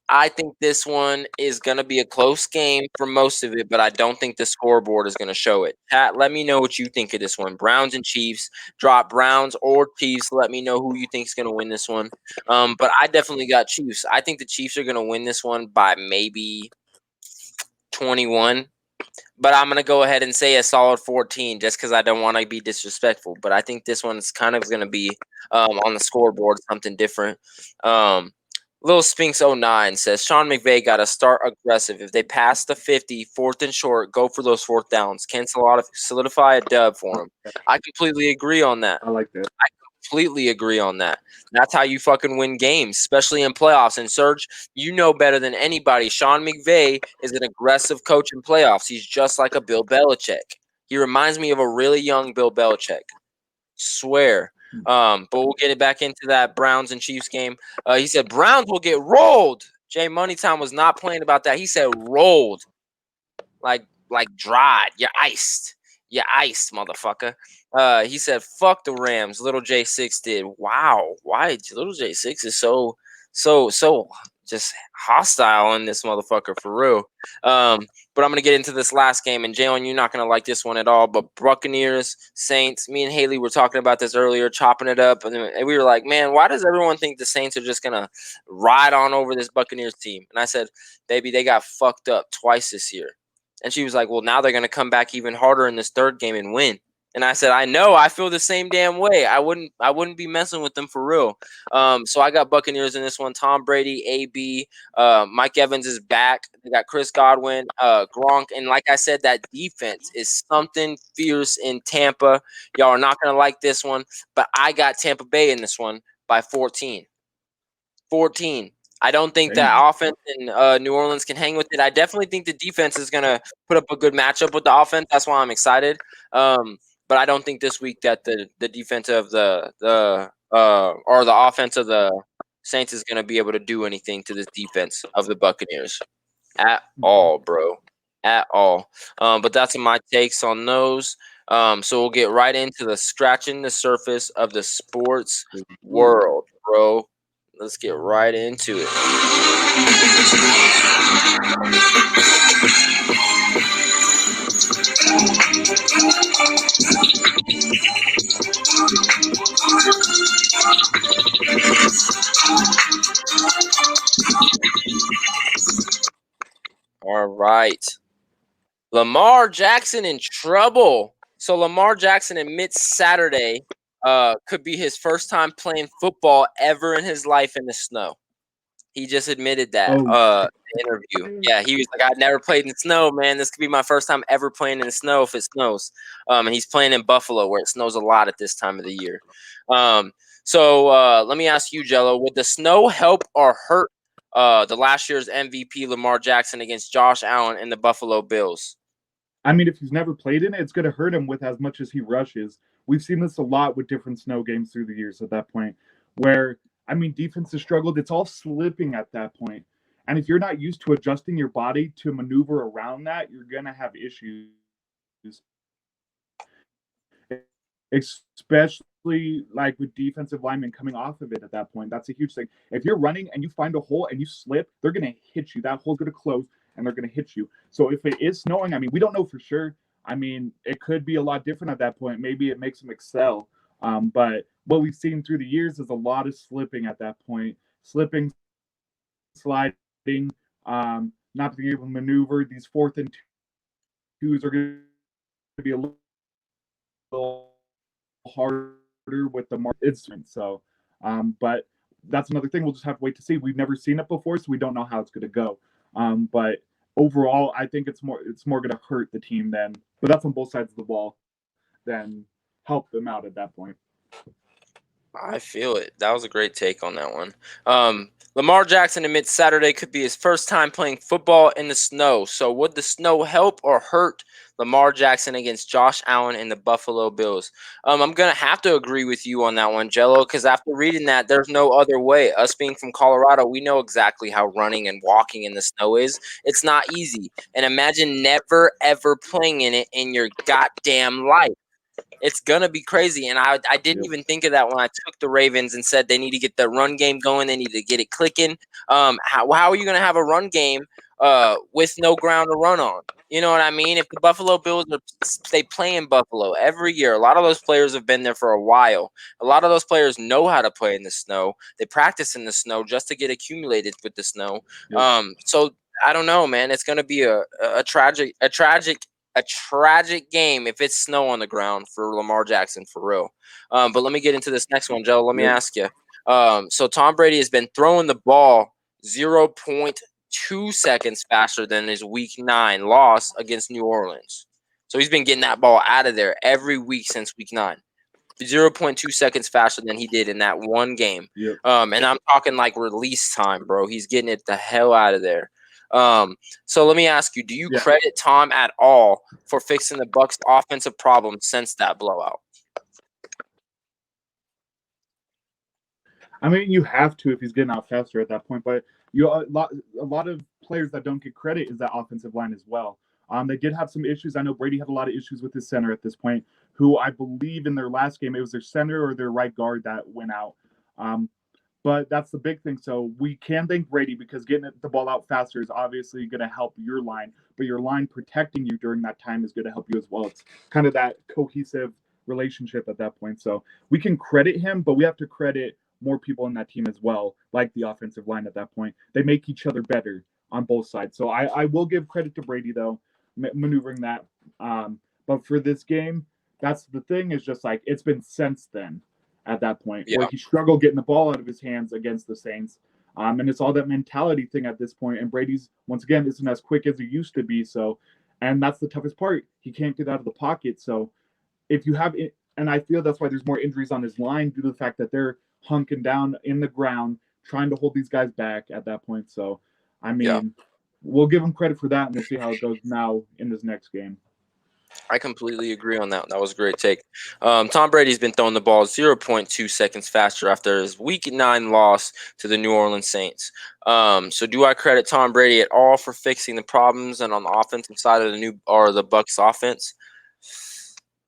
I think this one is going to be a close game for most of it, but I don't think the scoreboard is going to show it. Pat, let me know what you think of this one. Browns and Chiefs. Drop Browns or Chiefs. Let me know who you think is going to win this one. But I definitely got Chiefs. I think the Chiefs are going to win this one by maybe 21. But I'm going to go ahead and say a solid 14 just because I don't want to be disrespectful. But I think this one's kind of going to be on the scoreboard something different. Little Spinks 09 says Sean McVay got to start aggressive. If they pass the 50, fourth and short, go for those fourth downs. Can solidify a dub for him. I completely agree on that. I like that. Completely agree on that. That's how you fucking win games, especially in playoffs. And Serge, you know better than anybody. Sean McVay is an aggressive coach in playoffs. He's just like a Bill Belichick. He reminds me of a really young Bill Belichick. Swear. But we'll get it back into that Browns and Chiefs game. He said Browns will get rolled. Jay Moneytime was not playing about that. He said rolled. Like dried. You're iced. You're iced, motherfucker. He said, "Fuck the Rams." Little J6 did. Wow, why Little J6 is so just hostile on this motherfucker for real. But I'm going to get into this last game, and Jalen, you're not going to like this one at all. But Buccaneers, Saints, me and Haley were talking about this earlier, chopping it up, and we were like, man, why does everyone think the Saints are just going to ride on over this Buccaneers team? And I said, baby, they got fucked up twice this year. And she was like, well, now they're going to come back even harder in this third game and win. And I said, I know, I feel the same damn way. I wouldn't be messing with them for real. So I got Buccaneers in this one. Tom Brady, AB, Mike Evans is back. They got Chris Godwin, Gronk, and like I said, that defense is something fierce in Tampa. Y'all are not gonna like this one, but I got Tampa Bay in this one by 14. 14. I don't think that offense in New Orleans can hang with it. I definitely think the defense is gonna put up a good matchup with the offense. That's why I'm excited. But I don't think this week that the defense of or the offense of the Saints is going to be able to do anything to this defense of the Buccaneers at all, bro, at all. But that's my takes on those. So we'll get right into the scratching the surface of the sports world, bro. Let's get right into it. All right. Lamar Jackson in trouble. So Lamar Jackson admits Saturday could be his first time playing football ever in his life in the snow. He just admitted that in the interview. Yeah, he was like, I've never played in the snow, man. This could be my first time ever playing in the snow if it snows. And he's playing in Buffalo where it snows a lot at this time of the year. So let me ask you, Jello, would the snow help or hurt the last year's MVP Lamar Jackson against Josh Allen and the Buffalo Bills? I mean, if he's never played in it, it's going to hurt him with as much as he rushes. We've seen this a lot with different snow games through the years at that point, where, I mean, defense has struggled. It's all slipping at that point. And if you're not used to adjusting your body to maneuver around that, you're going to have issues. Especially like with defensive linemen coming off of it at that point. That's a huge thing. If you're running and you find a hole and you slip, they're going to hit you. That hole's going to close and they're going to hit you. So if it is snowing, I mean, we don't know for sure. I mean, it could be a lot different at that point. Maybe it makes them excel. But what we've seen through the years is a lot of slipping at that point. Slipping, sliding, not being able to maneuver. These 4th and 2s are going to be a little harder with the instrument. So, but that's another thing. We'll just have to wait to see. We've never seen it before, so we don't know how it's going to go. But overall, I think it's more going to hurt the team then. But that's on both sides of the ball. Then help them out at that point. I feel it. That was a great take on that one. Lamar Jackson admits Saturday could be his first time playing football in the snow. So would the snow help or hurt Lamar Jackson against Josh Allen and the Buffalo Bills? I'm going to have to agree with you on that one, Jello, because after reading that, there's no other way. Us being from Colorado, we know exactly how running and walking in the snow is. It's not easy. And imagine never, ever playing in it in your goddamn life. It's going to be crazy. And I didn't even think of that when I took the Ravens and said they need to get the run game going. They need to get it clicking. How are you going to have a run game with no ground to run on? You know what I mean? If the Buffalo Bills they play in Buffalo every year, a lot of those players have been there for a while. A lot of those players know how to play in the snow. They practice in the snow just to get accumulated with the snow. Yep. So I don't know, man. It's going to be a tragic game if it's snow on the ground for Lamar Jackson, for real. But let me get into this next one, Joe. Let me ask you. So Tom Brady has been throwing the ball 0.2 seconds faster than his Week 9 loss against New Orleans. So he's been getting that ball out of there every week since Week 9. 0.2 seconds faster than he did in that one game. Yep. And I'm talking like release time, bro. He's getting it the hell out of there. So let me ask you, do you credit Tom at all for fixing the Bucs' offensive problems since that blowout? I mean, you have to if he's getting out faster at that point, but a lot of players that don't get credit is that offensive line as well. They did have some issues. I know Brady had a lot of issues with his center at this point, who I believe in their last game, it was their center or their right guard that went out. But that's the big thing. So we can thank Brady because getting the ball out faster is obviously going to help your line, but your line protecting you during that time is going to help you as well. It's kind of that cohesive relationship at that point. So we can credit him, but we have to credit more people in that team as well, like the offensive line at that point. They make each other better on both sides. So I will give credit to Brady, though, maneuvering that. But for this game, that's the thing is just like it's been since then at that point where Yeah. he struggled getting the ball out of his hands against the Saints. And it's all that mentality thing at this point. And Brady's, once again, isn't as quick as he used to be. So, and that's the toughest part. He can't get out of the pocket. So, if you have it, and I feel that's why there's more injuries on his line due to the fact that they're hunking down in the ground, trying to hold these guys back at that point. So, I mean, Yeah. we'll give him credit for that, and we'll see how it goes now in this next game. I completely agree on that. That was a great take. Tom Brady's been throwing the ball 0.2 seconds faster after his Week 9 loss to the New Orleans Saints. So, do I credit Tom Brady at all for fixing the problems and on the offensive side of the Bucs offense?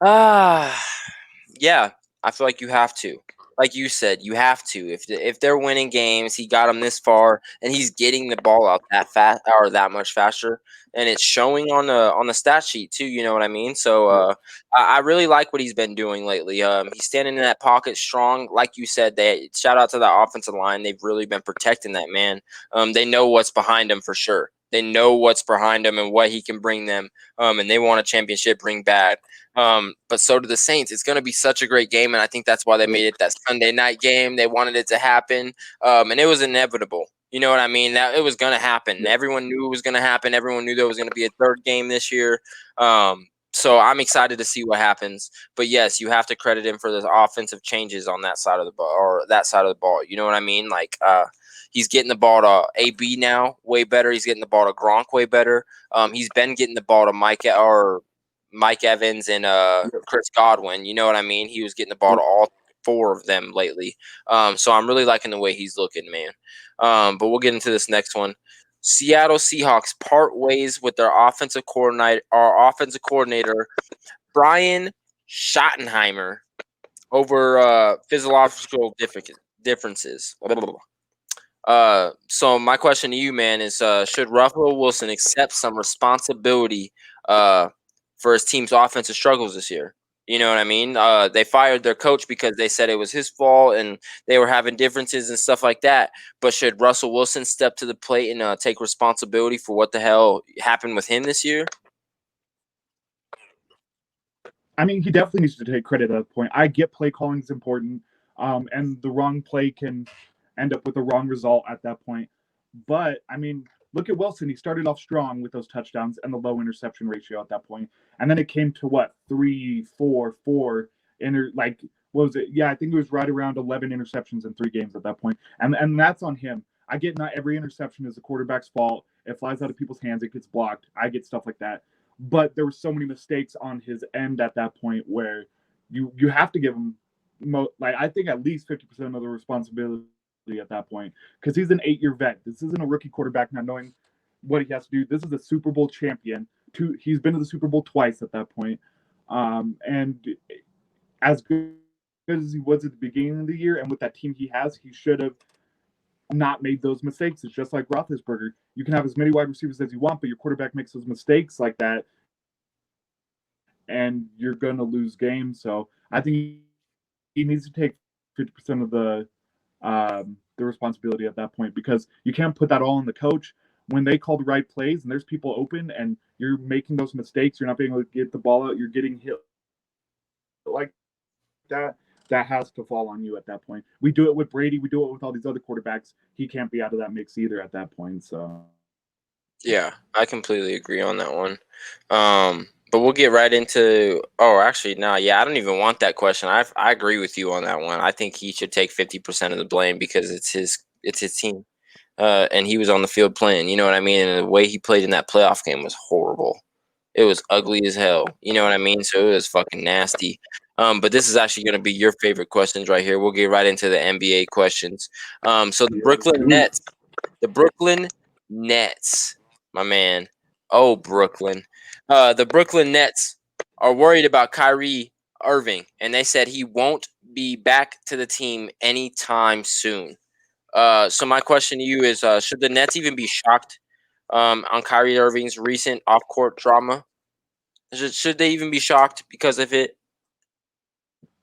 Yeah, I feel like you have to. Like you said, you have to. If they're winning games, he got them this far, and he's getting the ball out that fast or that much faster, and it's showing on the stat sheet too. You know what I mean? So I really like what he's been doing lately. He's standing in that pocket strong, like you said. They shout out to that offensive line. They've really been protecting that man. They know what's behind him for sure. They know what's behind him and what he can bring them. And they want a championship ring back. But so do the Saints. It's going to be such a great game, and I think that's why they made it that Sunday night game. They wanted it to happen, and it was inevitable. You know what I mean? That it was going to happen. Everyone knew it was going to happen. Everyone knew there was going to be a third game this year. So I'm excited to see what happens. But yes, you have to credit him for the offensive changes on that side of the ball or that side of the ball. You know what I mean? Like he's getting the ball to AB now way better. He's getting the ball to Gronk way better. He's been getting the ball to Mike Evans and Chris Godwin. You know what I mean? He was getting the ball to all four of them lately. So I'm really liking the way he's looking, man. But we'll get into this next one. Seattle Seahawks part ways with their offensive coordinator, Brian Schottenheimer, over physiological differences. So my question to you, man, is should Russell Wilson accept some responsibility for his team's offensive struggles this year? You know what I mean? They fired their coach because they said it was his fault and they were having differences and stuff like that. But should Russell Wilson step to the plate and take responsibility for what the hell happened with him this year? I mean, he definitely needs to take credit at that point. I get play calling is important, and the wrong play can end up with the wrong result at that point. But I mean, look at Wilson. He started off strong with those touchdowns and the low interception ratio at that point, and then it came to what 3, 4, 4. Like what was it? Yeah, I think it was right around 11 interceptions in 3 games at that point, and that's on him. I get not every interception is the quarterback's fault. It flies out of people's hands. It gets blocked. I get stuff like that. But there were so many mistakes on his end at that point where you have to give him like I think at least 50% of the responsibility at that point because he's an 8-year vet. This isn't a rookie quarterback not knowing what he has to do. This is a Super Bowl champion. He's been to the Super Bowl twice at that point. And as good as he was at the beginning of the year and with that team he has, he should have not made those mistakes. It's just like Roethlisberger. You can have as many wide receivers as you want, but your quarterback makes those mistakes like that, and you're going to lose games. So I think he needs to take 50% of the responsibility at that point because you can't put that all on the coach. When they call the right plays and there's people open and you're making those mistakes, you're not being able to get the ball out, you're getting hit like that. That has to fall on you at that point. We do it with Brady. We do it with all these other quarterbacks. He can't be out of that mix either at that point. So, yeah, I completely agree on that one. But we'll get right into. Oh, actually, no. Yeah, I don't even want that question. I agree with you on that one. I think he should take 50% of the blame because it's his team, and he was on the field playing. You know what I mean? And the way he played in that playoff game was horrible. It was ugly as hell. You know what I mean? So it was fucking nasty. But this is actually going to be your favorite questions right here. We'll get right into the NBA questions. So the Brooklyn Nets, my man. Oh, Brooklyn. The Brooklyn Nets are worried about Kyrie Irving, and they said he won't be back to the team anytime soon. So my question to you is, should the Nets even be shocked on Kyrie Irving's recent off-court drama? Should they even be shocked because of it?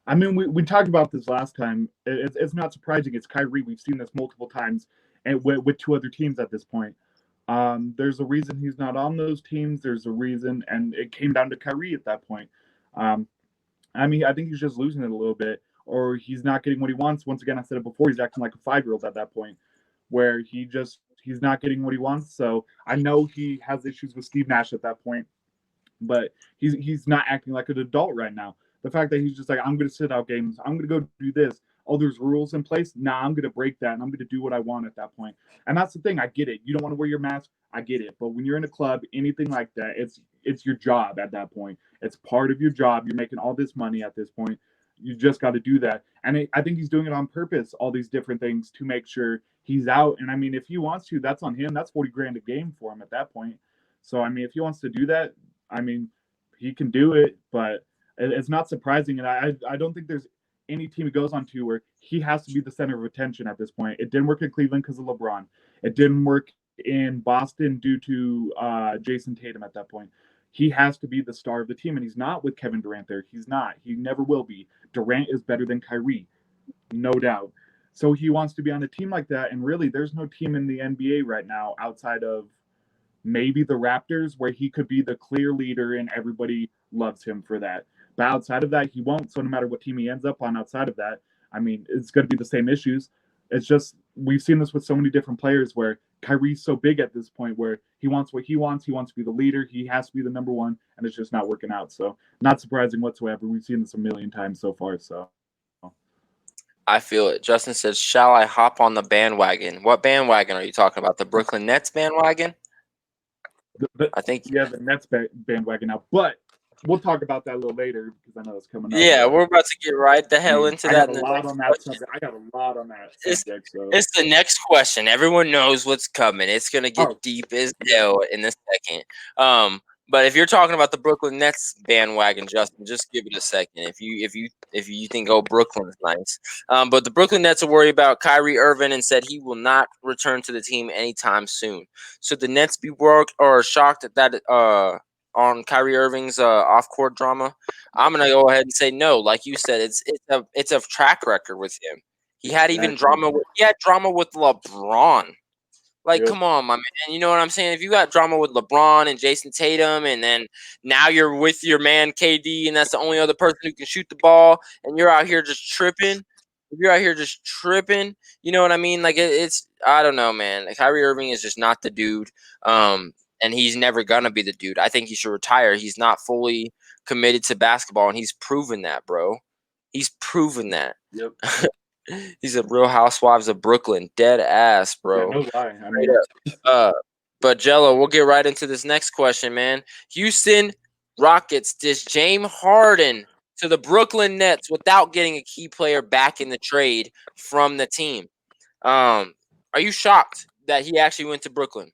I mean, we talked about this last time. It's not surprising. It's Kyrie. We've seen this multiple times, and with two other teams at this point. There's a reason he's not on those teams. There's a reason, and it came down to Kyrie at that point. Um, I mean, I think he's just losing it a little bit, or he's not getting what he wants. Once again, I said it before. He's acting like a 5-year-old at that point, where he's not getting what he wants. So I know he has issues with Steve Nash at that point, but he's not acting like an adult right now. The fact that he's just like, I'm going to sit out games, I'm going to go do this. Oh, there's rules in place. Nah, I'm going to break that, and I'm going to do what I want at that point. And that's the thing. I get it. You don't want to wear your mask. I get it. But when you're in a club, anything like that, it's your job at that point. It's part of your job. You're making all this money at this point. You just got to do that. And I think he's doing it on purpose. All these different things to make sure he's out. And I mean, if he wants to, that's on him. That's 40 grand a game for him at that point. So I mean, if he wants to do that, I mean, he can do it, but it's not surprising. And I don't think there's any team he goes on to where he has to be the center of attention at this point. It didn't work in Cleveland because of LeBron. It didn't work in Boston due to Jason Tatum at that point. He has to be the star of the team, and he's not with Kevin Durant there. He's not. He never will be. Durant is better than Kyrie, no doubt. So he wants to be on a team like that, and really, there's no team in the NBA right now outside of maybe the Raptors where he could be the clear leader and everybody loves him for that. But outside of that, he won't. So no matter what team he ends up on outside of that, I mean, it's going to be the same issues. It's just we've seen this with so many different players where Kyrie's so big at this point where he wants what he wants. He wants to be the leader. He has to be the number one, and it's just not working out. So not surprising whatsoever. We've seen this a million times so far. So I feel it. Justin says, "Shall I hop on the bandwagon?" What bandwagon are you talking about? The Brooklyn Nets bandwagon? I think. yeah, the Nets bandwagon now, but we'll talk about that a little later because I know it's coming up. Yeah, we're about to get right the hell into that. I got a lot on that subject. It's the next question. Everyone knows what's coming. It's gonna get deep as hell in a second. But if you're talking about the Brooklyn Nets bandwagon, Justin, just give it a second. If you think, oh, Brooklyn's nice. But the Brooklyn Nets are worried about Kyrie Irving and said he will not return to the team anytime soon. Should the Nets be worried or shocked at that on Kyrie Irving's off-court drama? I'm gonna go ahead and say no. Like you said, it's a track record with him. He had even drama. He had drama with LeBron. Like, come on, my man. You know what I'm saying? If you got drama with LeBron and Jason Tatum, and then now you're with your man KD, and that's the only other person who can shoot the ball, and you're out here just tripping. If you're out here just tripping, you know what I mean? Like, it's I don't know, man. Like, Kyrie Irving is just not the dude, and he's never gonna be the dude. I think he should retire. He's not fully committed to basketball, and he's proven that, bro. He's proven that. Yep. He's a Real Housewives of Brooklyn, dead ass, bro. Yeah, no lie. I mean, but Jello, we'll get right into this next question, man. Houston Rockets dish James Harden to the Brooklyn Nets without getting a key player back in the trade from the team. Are you shocked that he actually went to Brooklyn?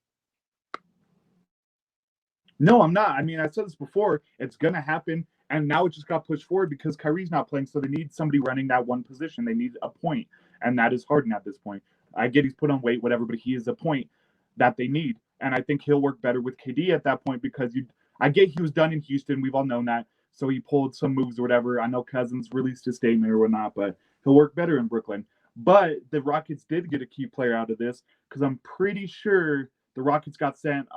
No, I'm not. I mean, I said this before. It's gonna happen. And now it just got pushed forward because Kyrie's not playing, so they need somebody running that one position. They need a point, and that is Harden at this point. I get he's put on weight, whatever, but he is a point that they need. And I think he'll work better with KD at that point because I get he was done in Houston. We've all known that. So he pulled some moves or whatever. I know Cousins released a statement or whatnot, but he'll work better in Brooklyn. But the Rockets did get a key player out of this because I'm pretty sure the Rockets got sent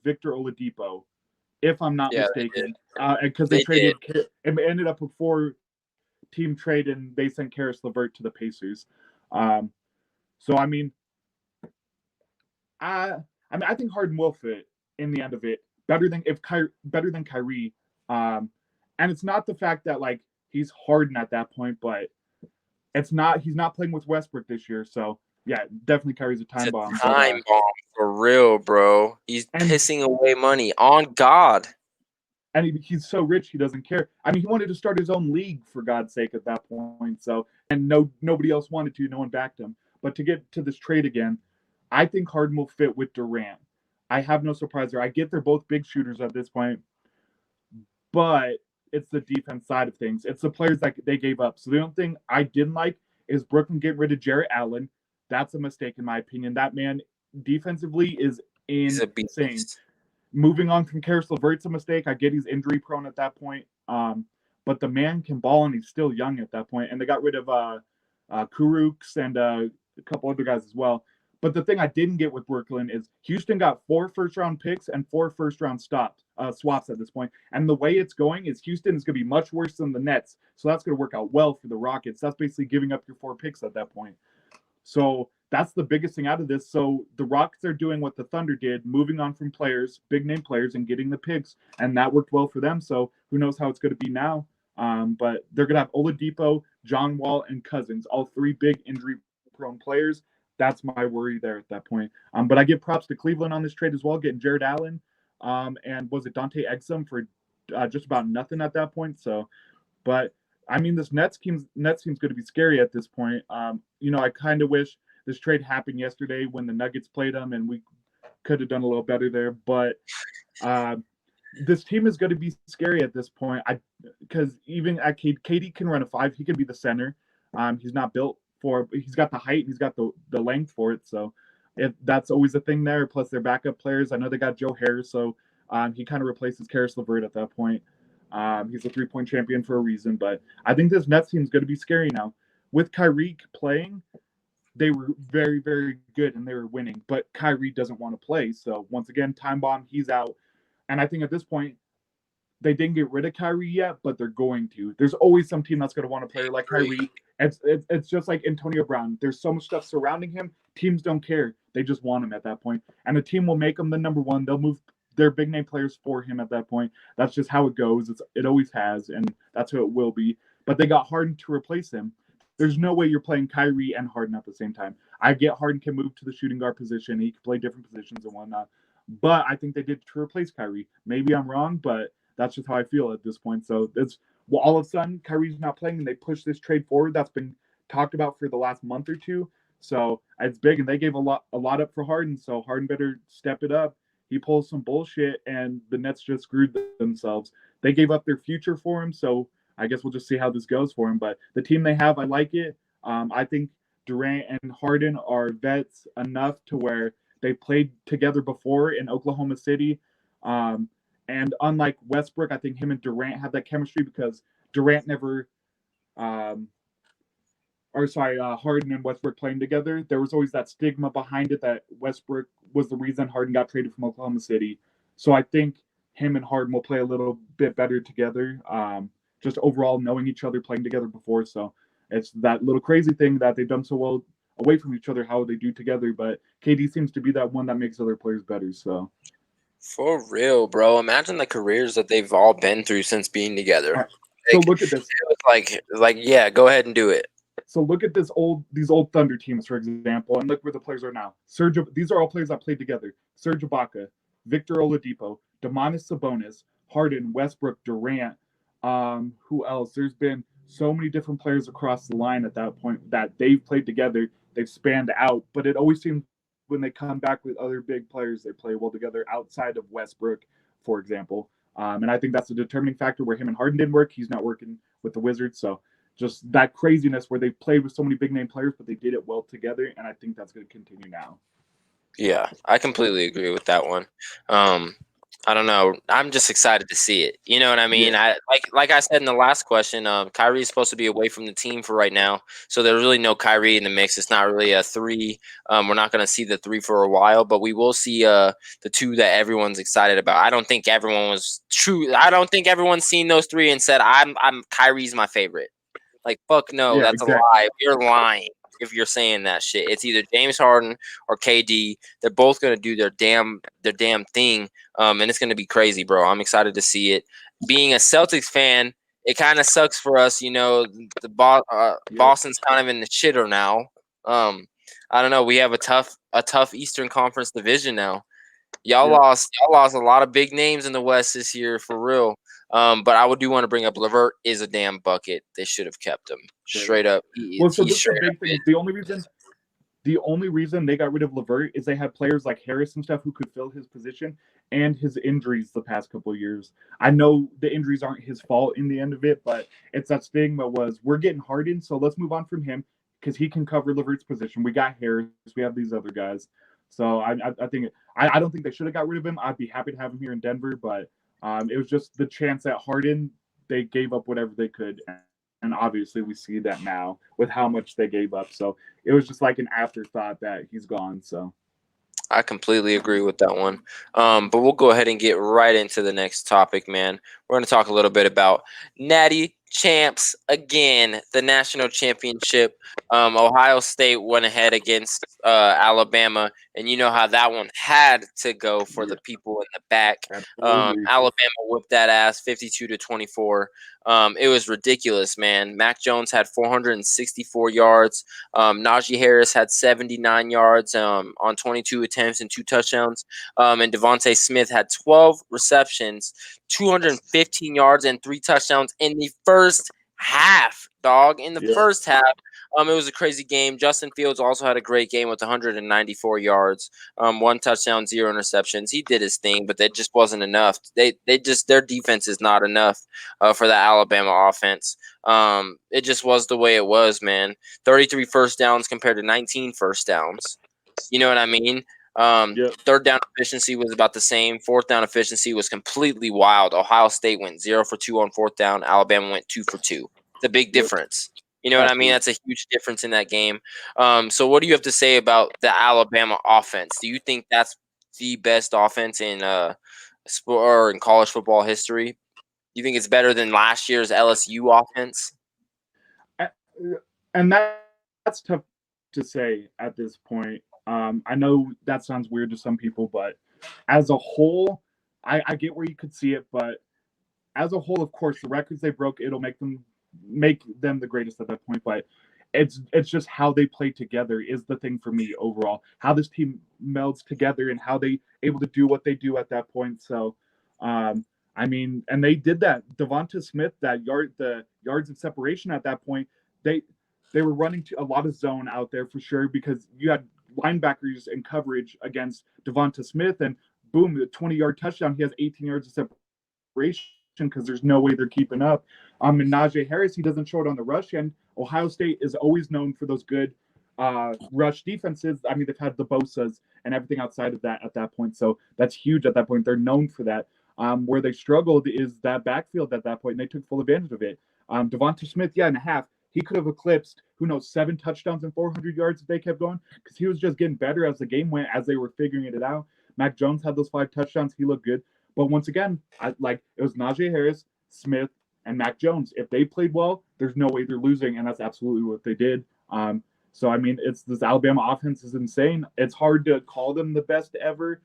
Victor Oladipo, if I'm not mistaken, because they traded. It ended up a 4-team trade, and they sent Karis LeVert to the Pacers. So I mean, I think Harden will fit in the end of it better than Kyrie. And it's not the fact that like he's Harden at that point, but he's not playing with Westbrook this year, so. Yeah, definitely Kyrie's a time bomb. Time bomb for real, bro. He's pissing away money on God. And he's so rich, he doesn't care. I mean, he wanted to start his own league, for God's sake, at that point. So, and nobody else wanted to. No one backed him. But to get to this trade again, I think Harden will fit with Durant. I have no surprise there. I get they're both big shooters at this point, but it's the defense side of things. It's the players that they gave up. So the only thing I didn't like is Brooklyn getting rid of Jarrett Allen. That's a mistake in my opinion. That man defensively is He's a insane. beast. Moving on from Karis LeVert's a mistake. I get he's injury prone at that point. But the man can ball and he's still young at that point. And they got rid of Kuruks and a couple other guys as well. But the thing I didn't get with Brooklyn is Houston got 4 first-round picks and 4 first-round swaps at this point. And the way it's going is Houston is going to be much worse than the Nets. So that's going to work out well for the Rockets. That's basically giving up your 4 picks at that point. So that's the biggest thing out of this. So the Rockets are doing what the Thunder did, moving on from players, big-name players, and getting the picks. And that worked well for them. So who knows how it's going to be now. But they're going to have Oladipo, John Wall, and Cousins, all 3 big injury-prone players. That's my worry there at that point. But I give props to Cleveland on this trade as well, getting Jared Allen. And was it Dante Exum for just about nothing at that point? So, but I mean, this Nets team's going to be scary at this point. I kind of wish this trade happened yesterday when the Nuggets played them, and we could have done a little better there. But this team is going to be scary at this point. Because even at KD can run a 5, he can be the center. He's not built for. He's got the height, and he's got the length for it. So that's always a thing there. Plus their backup players. I know they got Joe Harris, so he kind of replaces Karis LeVert at that point. He's a 3-point champion for a reason. But I think this Nets team is going to be scary now. With Kyrie playing, they were very, very good and they were winning. But Kyrie doesn't want to play. So once again, time bomb, he's out. And I think at this point, they didn't get rid of Kyrie yet, but they're going to. There's always some team that's going to want a player like Kyrie. It's just like Antonio Brown. There's so much stuff surrounding him. Teams don't care. They just want him at that point. And the team will make him the number 1. They'll move their big name players for him at that point. That's just how it goes. It always has, and that's how it will be. But they got Harden to replace him. There's no way you're playing Kyrie and Harden at the same time. I get Harden can move to the shooting guard position. He can play different positions and whatnot. But I think they did to replace Kyrie. Maybe I'm wrong, but that's just how I feel at this point. So all of a sudden Kyrie's not playing, and they push this trade forward. That's been talked about for the last month or two. So it's big, and they gave a lot up for Harden. So Harden better step it up. He pulls some bullshit, and the Nets just screwed themselves. They gave up their future for him, so I guess we'll just see how this goes for him. But the team they have, I like it. I think Durant and Harden are vets enough to where they played together before in Oklahoma City. And unlike Westbrook, I think him and Durant have that chemistry because Durant never Harden and Westbrook playing together. There was always that stigma behind it that Westbrook was the reason Harden got traded from Oklahoma City. So I think him and Harden will play a little bit better together. Just overall knowing each other, playing together before. So it's that little crazy thing that they've done so well away from each other, how they do together. But KD seems to be that one that makes other players better. So for real, bro. Imagine the careers that they've all been through since being together. Right. So look at this. It was yeah, go ahead and do it. So look at these old Thunder teams, for example, and look where the players are now. These are all players that played together. Serge Ibaka, Victor Oladipo, Domantas Sabonis, Harden, Westbrook, Durant. Who else? There's been so many different players across the line at that point that they've played together. They've spanned out, but it always seems when they come back with other big players, they play well together outside of Westbrook, for example. And I think that's a determining factor where him and Harden didn't work. He's not working with the Wizards. So just that craziness where they played with so many big name players, but they did it well together. And I think that's going to continue now. Yeah, I completely agree with that one. I don't know. I'm just excited to see it. You know what I mean? Yeah. Like I said in the last question, Kyrie is supposed to be away from the team for right now. So there's really no Kyrie in the mix. It's not really a 3. We're not going to see the 3 for a while, but we will see the 2 that everyone's excited about. I don't think everyone's seen those 3 and said, I'm Kyrie's my favorite. Like, fuck no, that's exactly. A lie. You're lying if you're saying that shit. It's either James Harden or KD. They're both going to do their damn thing, and it's going to be crazy, bro. I'm excited to see it. Being a Celtics fan, it kind of sucks for us, you know. Boston's kind of in the shitter now. I don't know. We have a tough Eastern Conference division now. Y'all lost a lot of big names in the West this year, for real. But I do want to bring up LeVert is a damn bucket. They should have kept him straight up. Well, so this is the big thing. The only reason they got rid of LeVert is they had players like Harris and stuff who could fill his position, and his injuries the past couple of years. I know the injuries aren't his fault in the end of it, but it's that stigma was we're getting Harden, so let's move on from him. because he can cover Levert's position. We got Harris. We have these other guys. So I think I don't think they should have got rid of him. I'd be happy to have him here in Denver, but it was just the chance that Harden, they gave up whatever they could. And obviously we see that now with how much they gave up. So it was just like an afterthought that he's gone. So I completely agree with that one. But we'll go ahead and get right into the next topic, man. We're going to talk a little bit about Natty Champs again, the national championship. Ohio State went ahead against Alabama, and you know how that one had to go for the people in the back. Alabama whipped that ass 52-24. It was ridiculous, man. Mac Jones had 464 yards. Najee Harris had 79 yards on 22 attempts and 2 touchdowns. And Devontae Smith had 12 receptions, 215 yards, and 3 touchdowns in the first half, dog. In the first half. It was a crazy game. Justin Fields also had a great game with 194 yards, 1 touchdown, 0 interceptions. He did his thing, but that just wasn't enough. Their defense is not enough for the Alabama offense. It just was the way it was, man. 33 first downs compared to 19 first downs. You know what I mean? Third down efficiency was about the same. Fourth down efficiency was completely wild. Ohio State went 0 for 2 on fourth down. Alabama went 2 for 2. It's a big difference. You know what I mean? That's a huge difference in that game. So what do you have to say about the Alabama offense? Do you think that's the best offense in sport or in college football history? Do you think it's better than last year's LSU offense? And that's tough to say at this point. I know that sounds weird to some people, but as a whole, I get where you could see it. But as a whole, of course, the records they broke, it'll make them the greatest at that point. But it's just how they play together is the thing for me overall. How this team melds together and how they able to do what they do at that point. So, I mean, and they did that. Devonta Smith, the yards of separation at that point, they were running to a lot of zone out there for sure because you had linebackers in coverage against Devonta Smith, and boom, the 20-yard touchdown. He has 18 yards of separation because there's no way they're keeping up. And Najee Harris, he doesn't show it on the rush end. Ohio State is always known for those good rush defenses. I mean, they've had the Bosas and everything outside of that at that point. So that's huge at that point. They're known for that. Where they struggled is that backfield at that point, and they took full advantage of it. Devonta Smith, in a half, he could have eclipsed, 7 touchdowns and 400 yards if they kept going because he was just getting better as the game went, as they were figuring it out. Mac Jones had those 5 touchdowns. He looked good. But once again, it was Najee Harris, Smith, and Mac Jones. If they played well, there's no way they're losing, and that's absolutely what they did. So, I mean, this Alabama offense is insane. It's hard to call them the best ever,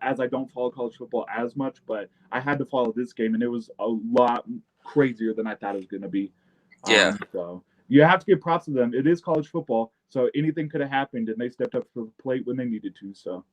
as I don't follow college football as much, but I had to follow this game, and it was a lot crazier than I thought it was going to be. So you have to give props to them. It is college football, so anything could have happened, and they stepped up to the plate when they needed to. So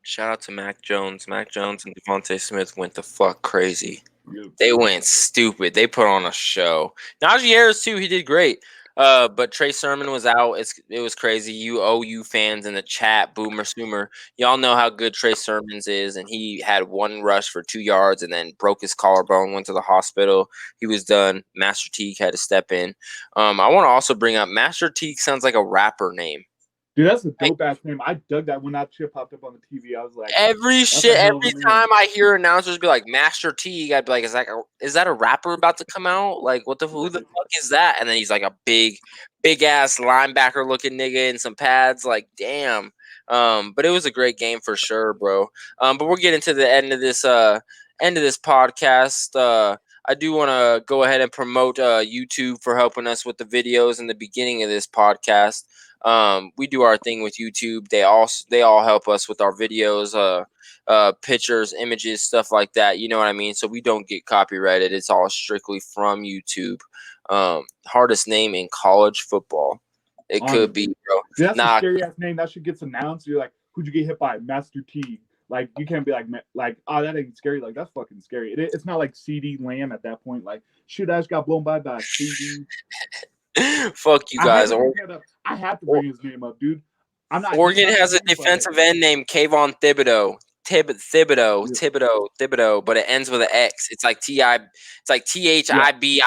shout out to Mac Jones. Mac Jones and Devontae Smith went the fuck crazy. Yep. They went stupid. They put on a show. Najee Harris too. He did great. But Trey Sermon was out. It was crazy. You OU fans in the chat, Boomer Soomer, y'all know how good Trey Sermons is, and he had 1 rush for 2 yards and then broke his collarbone, went to the hospital. He was done. Master Teague had to step in. I want to also bring up Master Teague sounds like a rapper name. Dude, that's a dope ass name. I dug that when that shit popped up on the TV. I was like, every time I hear announcers be like Master Teague, I'd be like, is that a rapper about to come out? Like, who the fuck is that? And then he's like a big ass linebacker looking nigga in some pads. Like, damn. But it was a great game for sure, bro. But we're getting to the end of this podcast. I do want to go ahead and promote YouTube for helping us with the videos in the beginning of this podcast. We do our thing with YouTube. They all help us with our videos, pictures, images, stuff like that. You know what I mean? So we don't get copyrighted. It's all strictly from YouTube. Hardest name in college football. It could be, bro. Dude, that's a scary ass name. That shit gets announced. You're like, who'd you get hit by? Master Teague. Like, you can't be like, oh, that ain't scary. Like, that's fucking scary. It's not like CD Lamb at that point. Like, shoot, I just got blown by CD. Fuck you guys. I have to bring his name up, dude. I'm not. Oregon has a defensive end named Kayvon Thibodeau. Thibodeau, but it ends with an X. It's like THIBIXTXIX.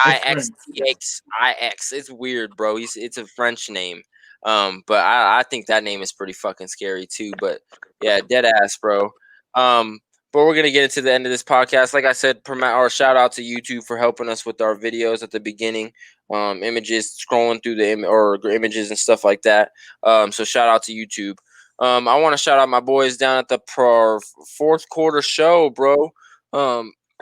It's weird, bro. It's a French name. But I think that name is pretty fucking scary too. But yeah, dead ass, bro. But we're gonna get into the end of this podcast. Like I said, or shout out to YouTube for helping us with our videos at the beginning. Images scrolling through the images and stuff like that. So shout out to YouTube. I want to shout out my boys down at the Fourth Quarter Show, bro.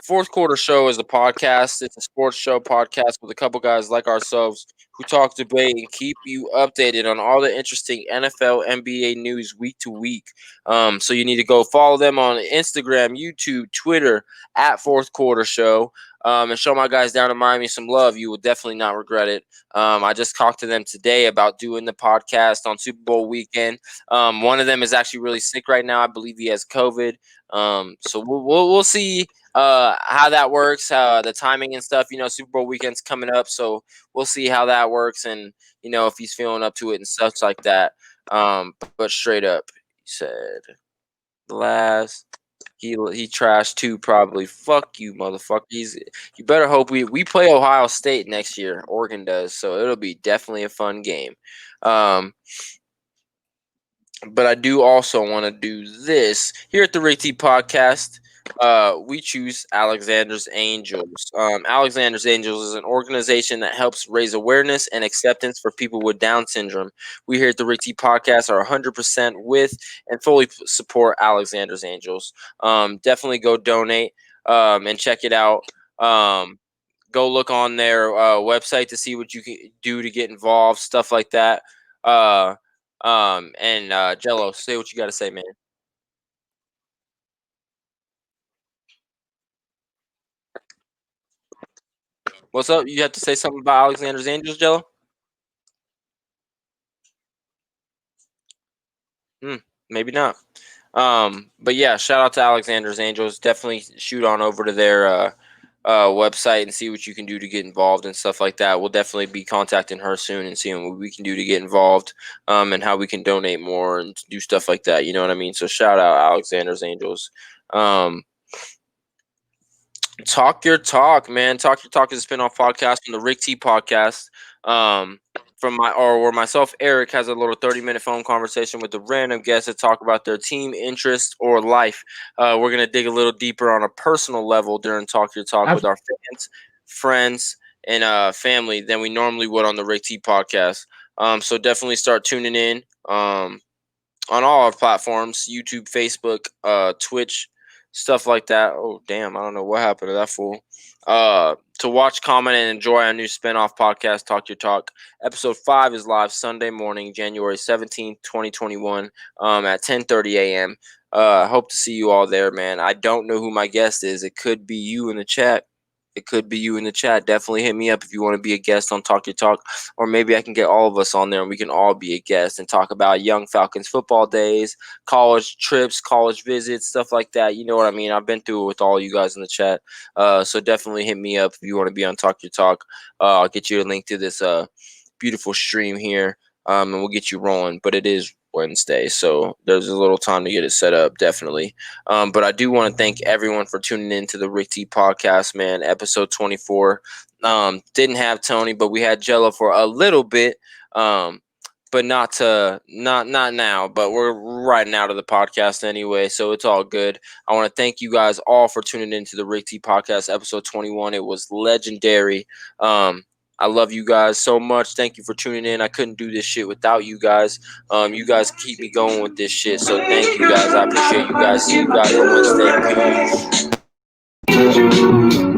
Fourth Quarter Show is a podcast. It's a sports show podcast with a couple guys like ourselves who talk, debate, and keep you updated on all the interesting NFL, NBA news week to week. So you need to go follow them on Instagram, YouTube, Twitter at Fourth Quarter Show. And show my guys down in Miami some love. You will definitely not regret it. I just talked to them today about doing the podcast on Super Bowl weekend. One of them is actually really sick right now. I believe he has COVID. So we'll see how that works, the timing and stuff. Super Bowl weekend's coming up, so we'll see how that works, and if he's feeling up to it and stuff like that. But straight up, he said he trashed too, probably. Fuck you, motherfucker. You better hope we play Ohio State next year. Oregon does, so it'll be definitely a fun game. But I do also want to do this here at the Rick T Podcast. We choose Alexander's Angels. Alexander's Angels is an organization that helps raise awareness and acceptance for people with Down syndrome. We here at the Rick T Podcast are 100% with and fully support Alexander's Angels. Definitely go donate and check it out. Go look on their website to see what you can do to get involved, stuff like that. Jello, say what you got to say, man. What's up? You have to say something about Alexander's Angels, Jello? Maybe not. But yeah, shout out to Alexander's Angels. Definitely shoot on over to their website and see what you can do to get involved and stuff like that. We'll definitely be contacting her soon and seeing what we can do to get involved, and how we can donate more and do stuff like that. You know what I mean? So shout out Alexander's Angels. Talk Your Talk, man. Talk Your Talk is a spinoff podcast from the Rick T Podcast. Where myself, Eric, has a little 30-minute phone conversation with a random guest to talk about their team, interest, or life. We're gonna dig a little deeper on a personal level during Talk Your Talk with our fans, friends, and family than we normally would on the Rick T Podcast. So definitely start tuning in on all our platforms: YouTube, Facebook, Twitch, stuff like that. Oh, damn. I don't know what happened to that fool. To watch, comment, and enjoy our new spinoff podcast, Talk Your Talk. Episode 5 is live Sunday morning, January 17th, 2021, at 10:30 a.m. Hope to see you all there, man. I don't know who my guest is. It could be you in the chat. Definitely hit me up if you want to be a guest on Talk Your Talk, or maybe I can get all of us on there and we can all be a guest and talk about young Falcons football days, college trips, college visits, stuff like that. You know what I mean? I've been through it with all you guys in the chat. So definitely hit me up if you want to be on Talk Your Talk. I'll get you a link to this beautiful stream here, and we'll get you rolling. But it is Wednesday, so there's a little time to get it set up, definitely. But I do want to thank everyone for tuning in to the Rick T Podcast, man. Episode 24. Didn't have Tony, but we had Jello for a little bit, but not now. But we're riding out of the podcast anyway, so it's all good. I want to thank you guys all for tuning in to the Rick T Podcast, episode 21. It was legendary. I love you guys so much. Thank you for tuning in. I couldn't do this shit without you guys. You guys keep me going with this shit. So thank you guys. I appreciate you guys. See you guys on Wednesday.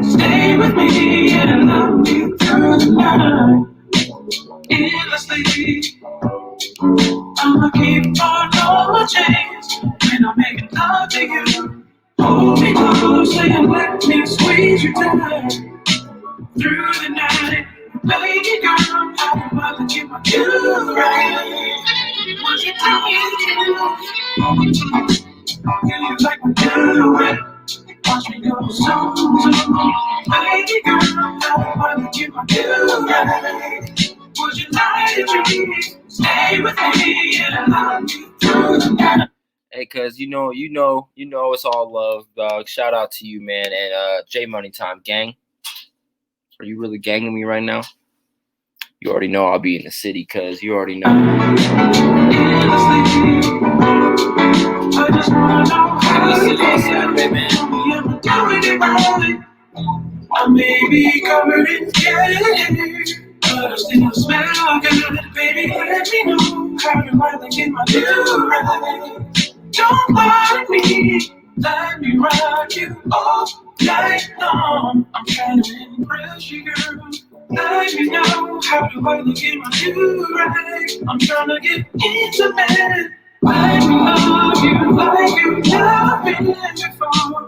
Stay with me and love me through the night. Endlessly, I'ma keep on my chains when I'm making love to you. Hold me closely and let me squeeze you tight through the night. Baby girl, I wanna keep my you right. Once you tell me you like my do it. Watch me go so. Baby girl, I wanna keep my you right. Would you like to stay with me and love me through the night? Hey, cuz you know it's all love, dog. Shout out to you, man. And J Money Time gang. Are you really ganging me right now? You already know I'll be in the city, cuz you already know. I just wanna know how you feel, baby. Am I doing it right? I may be covered in gas, but I still smell good. Baby, let me know how you like to get my new right. Don't bother me, let me rock you all night long. I'm trying to impress you, girl. Let me know how do I look in my new right. I'm trying to get intimate. Let me love you like you've never been before.